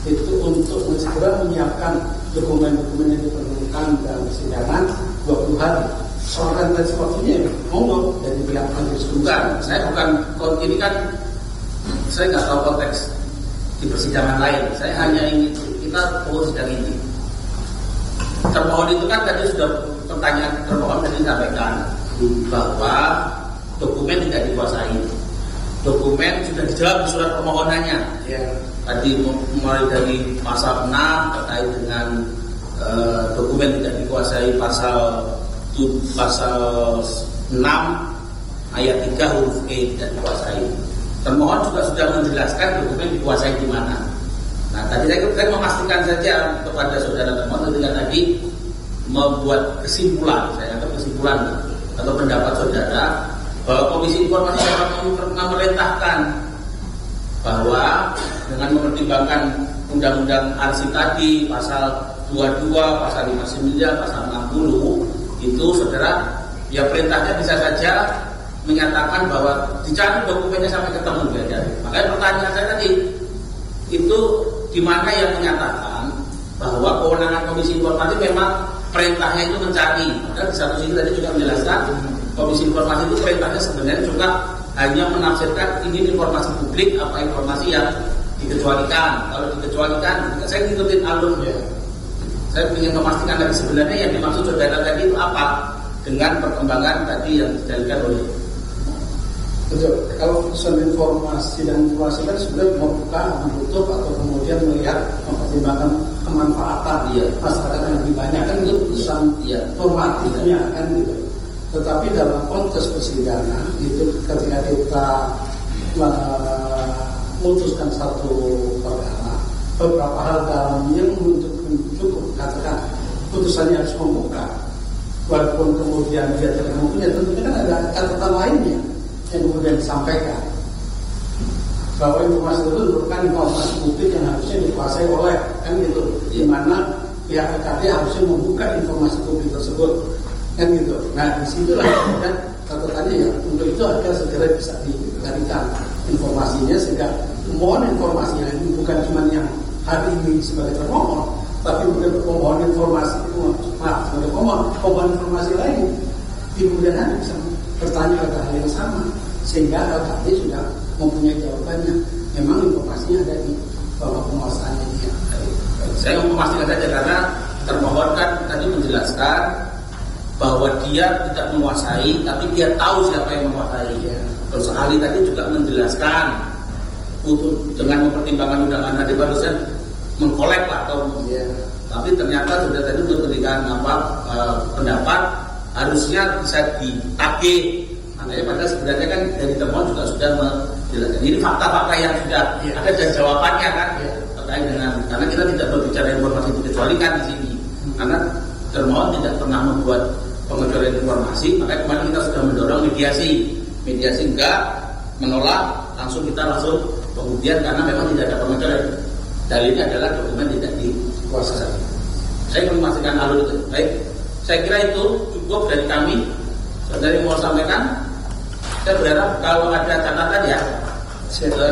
itu untuk segera menyiapkan dokumen-dokumen yang diperlukan dalam persidangan 20 hari. Soal rentetan waktunya monggo dari pihak majelis komisioner. Saya bukan ini kan saya nggak tahu konteks di persidangan lain. Saya hanya ingin kita fokus sidang ini. Termohon itu kan tadi sudah pertanyaan termohon tadi sampaikan bahwa dokumen tidak dikuasai. Dokumen sudah dijawab di surat permohonannya. Ya. Tadi mulai dari pasal 6 terkait dengan dokumen tidak dikuasai, pasal 6 ayat 3 huruf E tidak dikuasai. Termohon juga sudah menjelaskan dokumen dikuasai di mana. Nah, tadi saya memastikan saja kepada saudara termohon ketika tadi membuat kesimpulan, saya anggap kesimpulan atau pendapat saudara bahwa Komisi Informasi dapat memerintahkan bahwa dengan mempertimbangkan Undang-Undang Arsip tadi pasal 22, pasal 59, pasal 60 itu saudara ya perintahnya bisa saja menyatakan bahwa dicari dokumennya sampai ketemu ya. Makanya pertanyaan saya tadi itu di mana yang menyatakan bahwa kewenangan Komisi Informasi memang perintahnya itu mencari. Dan di satu sisi tadi juga menjelaskan Komisi Informasi itu perintahnya sebenarnya juga hanya menafsirkan ini informasi publik apa informasi yang dikecualikan. Kalau dikecualikan, saya ngikutin alurnya. Saya ingin memastikan lagi sebenarnya yang dimaksud saudara tadi itu apa dengan perkembangan tadi yang didalilkan oleh. Betul. Kalau putusan informasi dan informasi kan sebenarnya membuka, menutup atau kemudian melihat mempertimbangkan kemanfaatan masyarakat yang lebih banyak kan itu putusan normatifnya kan gitu. Tetapi dalam konteks persidangan itu ketika kita memutuskan satu perkara, beberapa hal dalamnya untuk cukup katakan putusannya harus membuka. Walaupun kemudian dia tidak mempunyai, tentunya kan ada catatan lainnya yang kemudian disampaikan bahwa informasi itu merupakan informasi publik yang harusnya dikuasai oleh kan gitu, di mana pihak EKD harusnya membuka informasi publik tersebut kan gitu. Nah disitulah kemudian catatannya ya untuk itu agar segera bisa diberikan informasinya sehingga mohon informasinya ini bukan cuma yang hari ini sebagai termohon, tapi bukan pemohon informasi sebagai pemohon informasi lain di kemudian hari bisa bertanya pada hal yang sama sehingga LKD sudah mempunyai jawabannya. Memang informasinya ada di bawah penguasaannya dia. Saya mau memastikan saja karena termohon kan tadi menjelaskan bahwa dia tidak menguasai, tapi dia tahu siapa yang menguasai. Terus ahli tadi juga menjelaskan untuk dengan mempertimbangkan undangan tadi barusan mengkolek lah atau tapi ternyata sudah tadi memberikan pendapat harusnya bisa ditagih. Makanya pada sebenarnya kan dari termohon juga sudah menjelaskan ini fakta-fakta yang sudah ada dan jawabannya kan terkait dengan karena kita tidak berbicara informasi dikecualikan di sini karena termohon tidak pernah membuat pengecualian informasi. Makanya kemarin kita sudah mendorong mediasi enggak menolak langsung kita kemudian karena memang tidak ada pengecualian. Dalilnya adalah dokumen tidak dikuasai. Saya ingin memastikan alur itu. Baik, saya kira itu cukup dari kami. Dari mau sampaikan, saya berharap kalau ada catatan ya,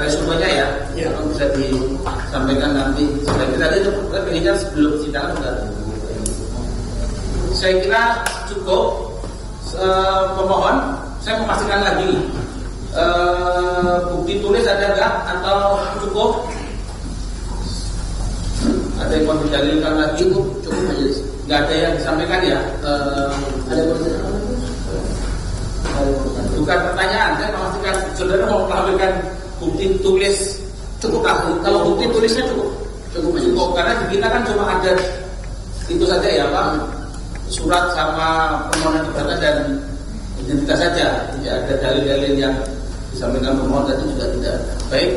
resumenya ya, bisa disampaikan nanti. Saya kira itu pengennya sebelum sidang sudah. Saya kira cukup. Pemohon, saya memastikan lagi bukti tulis ada nggak atau cukup? Ada yang mau didalilkan lagi cukup majelis. Nggak ada yang disampaikan ya? Ada yang bukan pertanyaan, saya memastikan saudara mau melampirkan bukti tulis cukup lah. Kalau bukti tulisnya cukup karena di kita kan cuma ada itu saja ya Pak, surat sama permohonan keberatan dan identitas saja, tidak ada dalil-dalil yang disampaikan pemohon tadi juga tidak. Baik,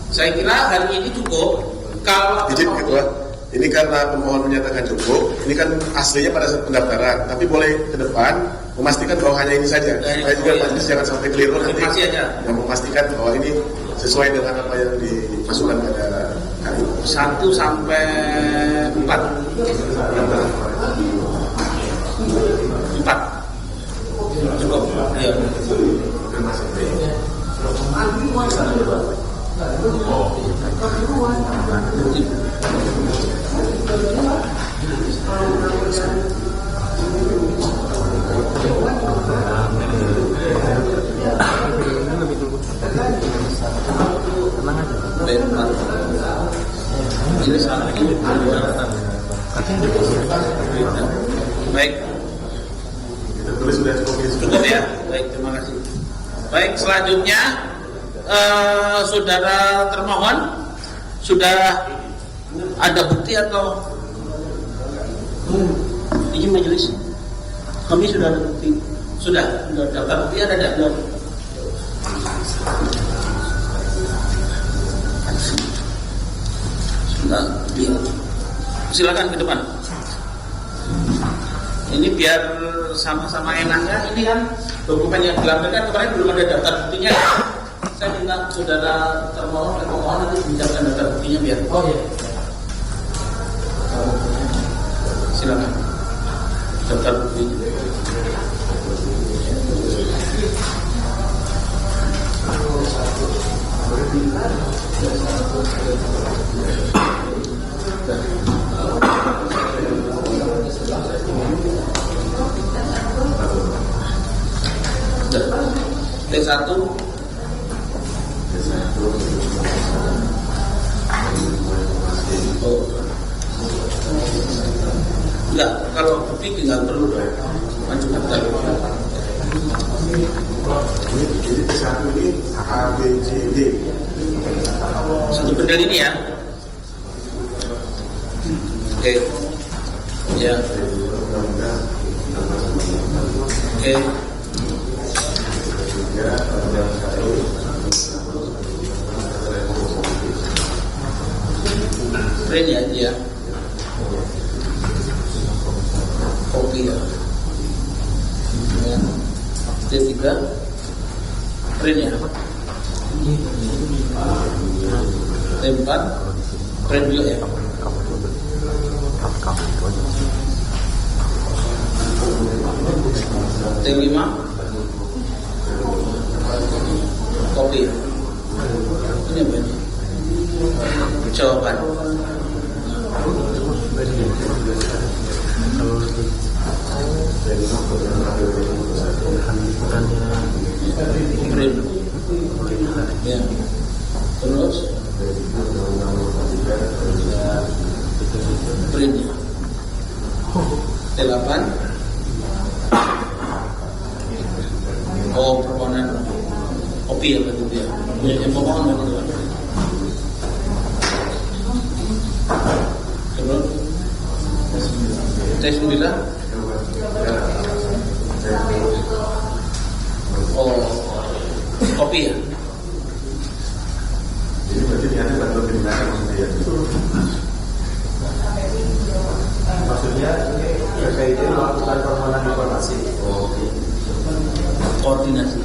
saya kira hari ini cukup. Kalau izin ketua, ini karena pemohon menyatakan cukup, ini kan aslinya pada saat pendaftaran, tapi boleh ke depan memastikan bahwa hanya ini saja. Supaya juga majelis jangan sampai keliru nanti. Yang memastikan bahwa ini sesuai dengan apa yang dimasukkan pada kali 1 sampai 4. 4. Cukup. Iya. Baik. Cukup ya. Baik, terima kasih. Baik, selanjutnya saudara termohon sudah ada bukti atau izin majelis? Kami sudah ada bukti. Sudah daftar bukti ada tidak? Silakan ke depan. Ini biar sama-sama enaknya. Ini kan dokumen yang dilampirkan kemarin belum ada daftar buktinya. Saya minta saudara termohon dan pemohon nanti bincangkan daftar buktinya biar. Oh iya. Silakan. Daftar buktinya. T1. Oh. Enggak, kalau kopi tinggal perlu ajukan tadi. Jadi T1 ini A, B, C, D. Satu benda ini ya. Oke. Ya. Oke. Keren ya dia. Kopi ya. T3 keren ya. T4 keren juga ya. T5 kopi ya. Ini apa ini? Jawaban. Keren. Ya. Terus keren ya. T8 oh permohonan kopi ya betul ya. Yang pemohon betul. Terus T9 oh kopi ya. Jadi berarti niatnya bantuan kriminal maksudnya ya? Maksudnya PKID melakukan permohonan informasi. Oke. Koordinasi.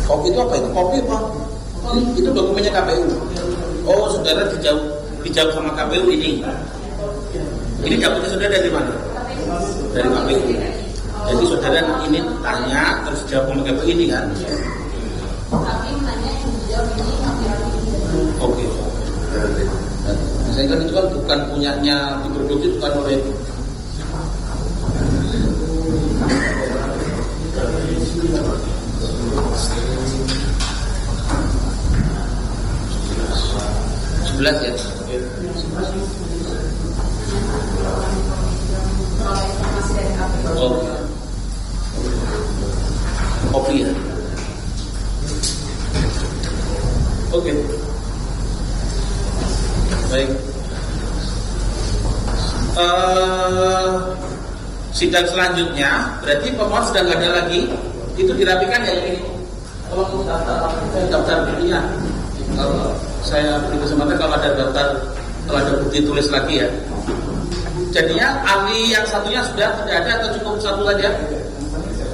Kopi itu apa itu? Kopi apa? Itu dokumennya KPU. Oh, saudara dijawab sama KPU ini. Ini dapatnya saudara dari mana? Dari KPU. Jadi saudara ini tanya terus jawab sama KPU ini kan? Oke. Saya kan itu kan bukan punyanya diproduksi bukan oleh ya. Oh. Kopi ya. Oke. Baik. Sidang selanjutnya berarti pemohon sudah nggak ada lagi. Itu dirapikan ya ini. Tolong daftar pilihnya. Kalau saya beri kesempatan kalau ada daftar, kalau ada bukti tulis lagi ya. Jadinya ahli yang satunya sudah tidak ada atau cukup satu saja?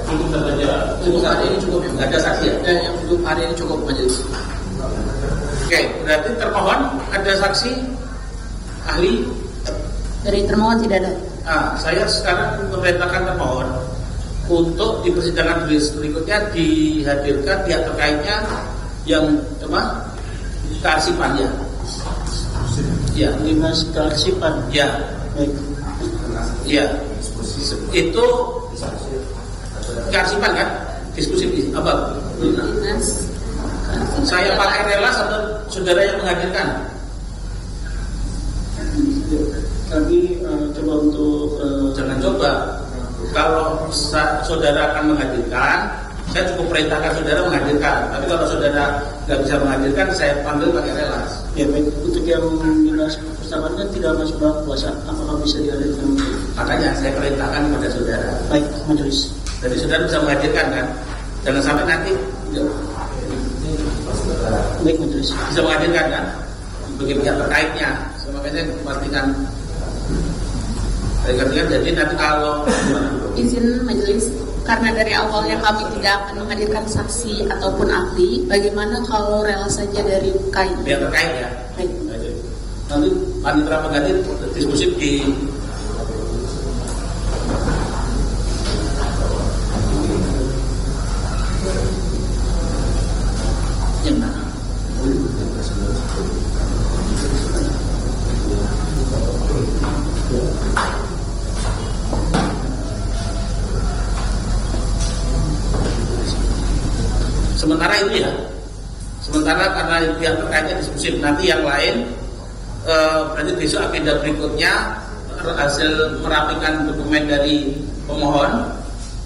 Cukup satu saja. Cukup hari ini cukup, nggak ada saksi ya? Yang untuk hari ini cukup majelis. Oke, berarti termohon ada saksi ahli? Dari termohon tidak ada. Saya sekarang memerintahkan termohon untuk di persidangan berikutnya dihadirkan pihak terkaitnya yang kearsipan ya. Ya, Dinas Kearsipan. ya. Baik. Ya. Itu kearsipan kan? Diskusi apa? Dinas. Saya pakai rela atau saudara yang menghadirkan? Kami coba untuk Jangan coba. Kalau saudara akan menghadirkan, saya cukup perintahkan saudara menghadirkan. Tapi kalau saudara nggak bisa menghadirkan, saya panggil pakai relas. ya baik, untuk yang dinas pertama kan tidak masuk dalam kuasa, apakah bisa dihadirkan? Makanya saya perintahkan kepada saudara. Baik, majelis. Jadi saudara bisa menghadirkan kan? Jangan sampai nanti Baik, majelis. bisa menghadirkan kan? Bagi pihak terkaitnya. Makanya saya memastikan. Jadi nanti kalau Izin majelis, karena dari awalnya kami tidak akan menghadirkan saksi ataupun ahli, bagaimana kalau rela saja dari KAI? pihak terkait ya. Baik. Nanti panitera pengganti diskusi di yang mana? sementara itu ya. Sementara karena pihak terkaitnya diskusi, nanti yang lain berarti besok agenda berikutnya hasil merapikan dokumen dari pemohon,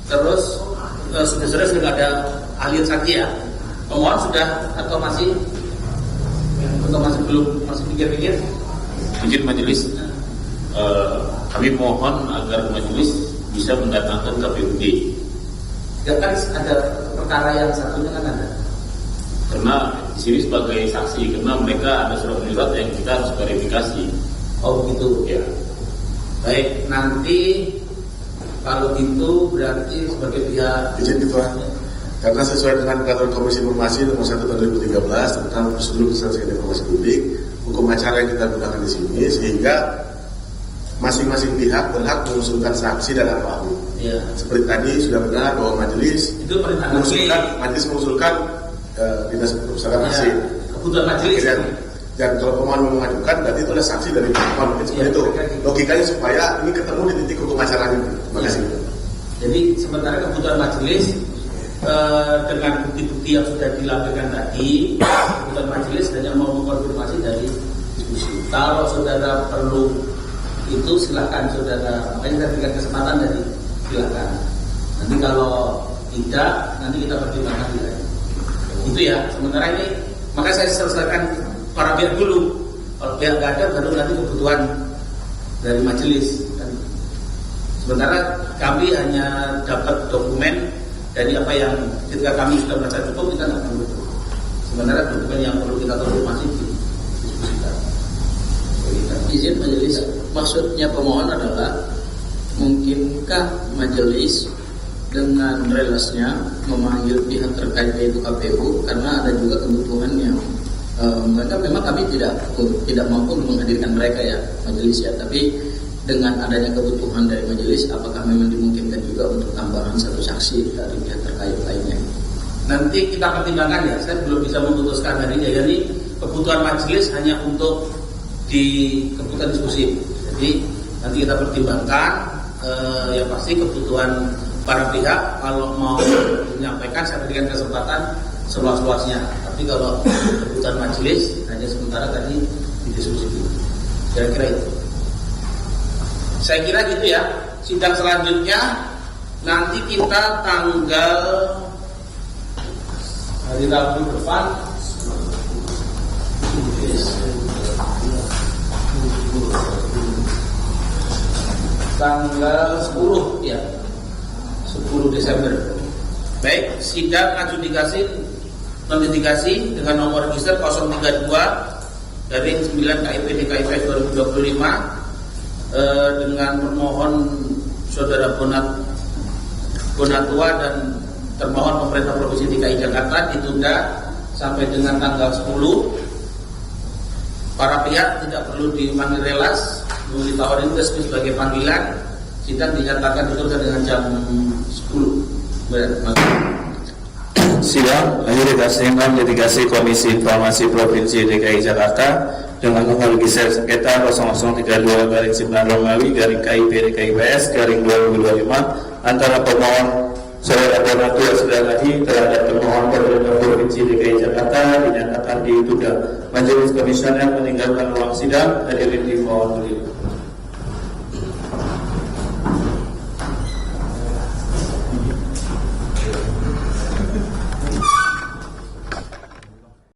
terus sudah ada ahli saksi ya. Pemohon sudah atau masih belum, masih pikir-pikir? Izin majelis, kami mohon agar majelis bisa mendatangkan KPUD. Ya kan ada perkara yang satunya kan ada. Karena di sini sebagai saksi, karena mereka ada surat-surat yang kita harus verifikasi. Oh gitu Ya. Baik, nanti kalau gitu berarti sebagai pihak Izin Ketua, karena sesuai dengan peraturan Komisi Informasi nomor 1 tahun 2013 tentang prosedur kesaksian informasi publik, hukum acara yang kita gunakan di sini, sehingga masing-masing pihak berhak mengusulkan saksi dan ahli. ya, Seperti tadi sudah benar bahwa majelis itu perintah mengusulkan dinas perpustakaan ya, asing. kebutuhan majelis. Dan kalau pemohon mengajukan, berarti itu adalah saksi dari pemohon. Mungkin seperti itu. Logikanya supaya ini ketemu di titik hukum acaranya. Terima kasih. Jadi sementara kebutuhan majelis dengan bukti-bukti yang sudah dilampirkan tadi, kebutuhan majelis hanya mau mengkonfirmasi dari diskusi. Kalau saudara perlu itu silakan saudara, makanya kita berikan kesempatan dari silakan. Nanti kalau tidak, nanti kita pertimbangkan lagi. Itu ya. Sementara ini, maka saya selesaikan para pihak dulu. Kalau pihak nggak ada, baru nanti kebutuhan dari majelis. Dan sementara kami hanya dapat dokumen dari apa yang ketika kami sudah merasa cukup, kita nggak perlu. Sementara dokumen yang perlu kita konfirmasi didiskusikan. Izin majelis, maksudnya pemohon adalah mungkinkah majelis dengan relasnya memanggil pihak terkait yaitu KPU, karena ada juga kebutuhan yang mereka memang kami tidak mampu menghadirkan mereka ya majelis ya, tapi dengan adanya kebutuhan dari majelis, apakah memang dimungkinkan juga untuk tambahan satu saksi dari pihak terkait lainnya? Nanti kita pertimbangkan ya, saya belum bisa memutuskan hari ini. Jadi kebutuhan majelis hanya untuk di kebutuhan diskusi. Jadi nanti kita pertimbangkan yang pasti kebutuhan para pihak. Kalau mau menyampaikan, saya berikan kesempatan seluas-luasnya. Tapi kalau kebutuhan majelis hanya sementara tadi didiskusikan. Kira-kira itu. Saya kira gitu ya. Sidang selanjutnya nanti kita tanggal hari Rabu depan tanggal 10 ya, 10 Desember. Baik, sidang adjudikasi notifikasi dengan nomor register 032 dari 9 KIP DKIPS 2025 dengan permohon Saudara Bonatua dan termohon pemerintah Provinsi DKI Jakarta ditunda sampai dengan tanggal 10. Para pihak tidak perlu dipanggil relas, ditawarin resmi sebagai panggilan. Sidang dinyatakan ditutup dengan jam 10. Sidang adjudikasi litigasi Komisi Informasi Provinsi DKI Jakarta dengan nomor register sengketa 0032/9 KIP/DKIPS 2025 antara pemohon Saudara Bonatua Sudahadi terhadap termohon pemerintah Provinsi DKI Jakarta dinyatakan ditunda. Majelis Komisioner meninggalkan ruang sidang. Hadirin dimohon berdiri.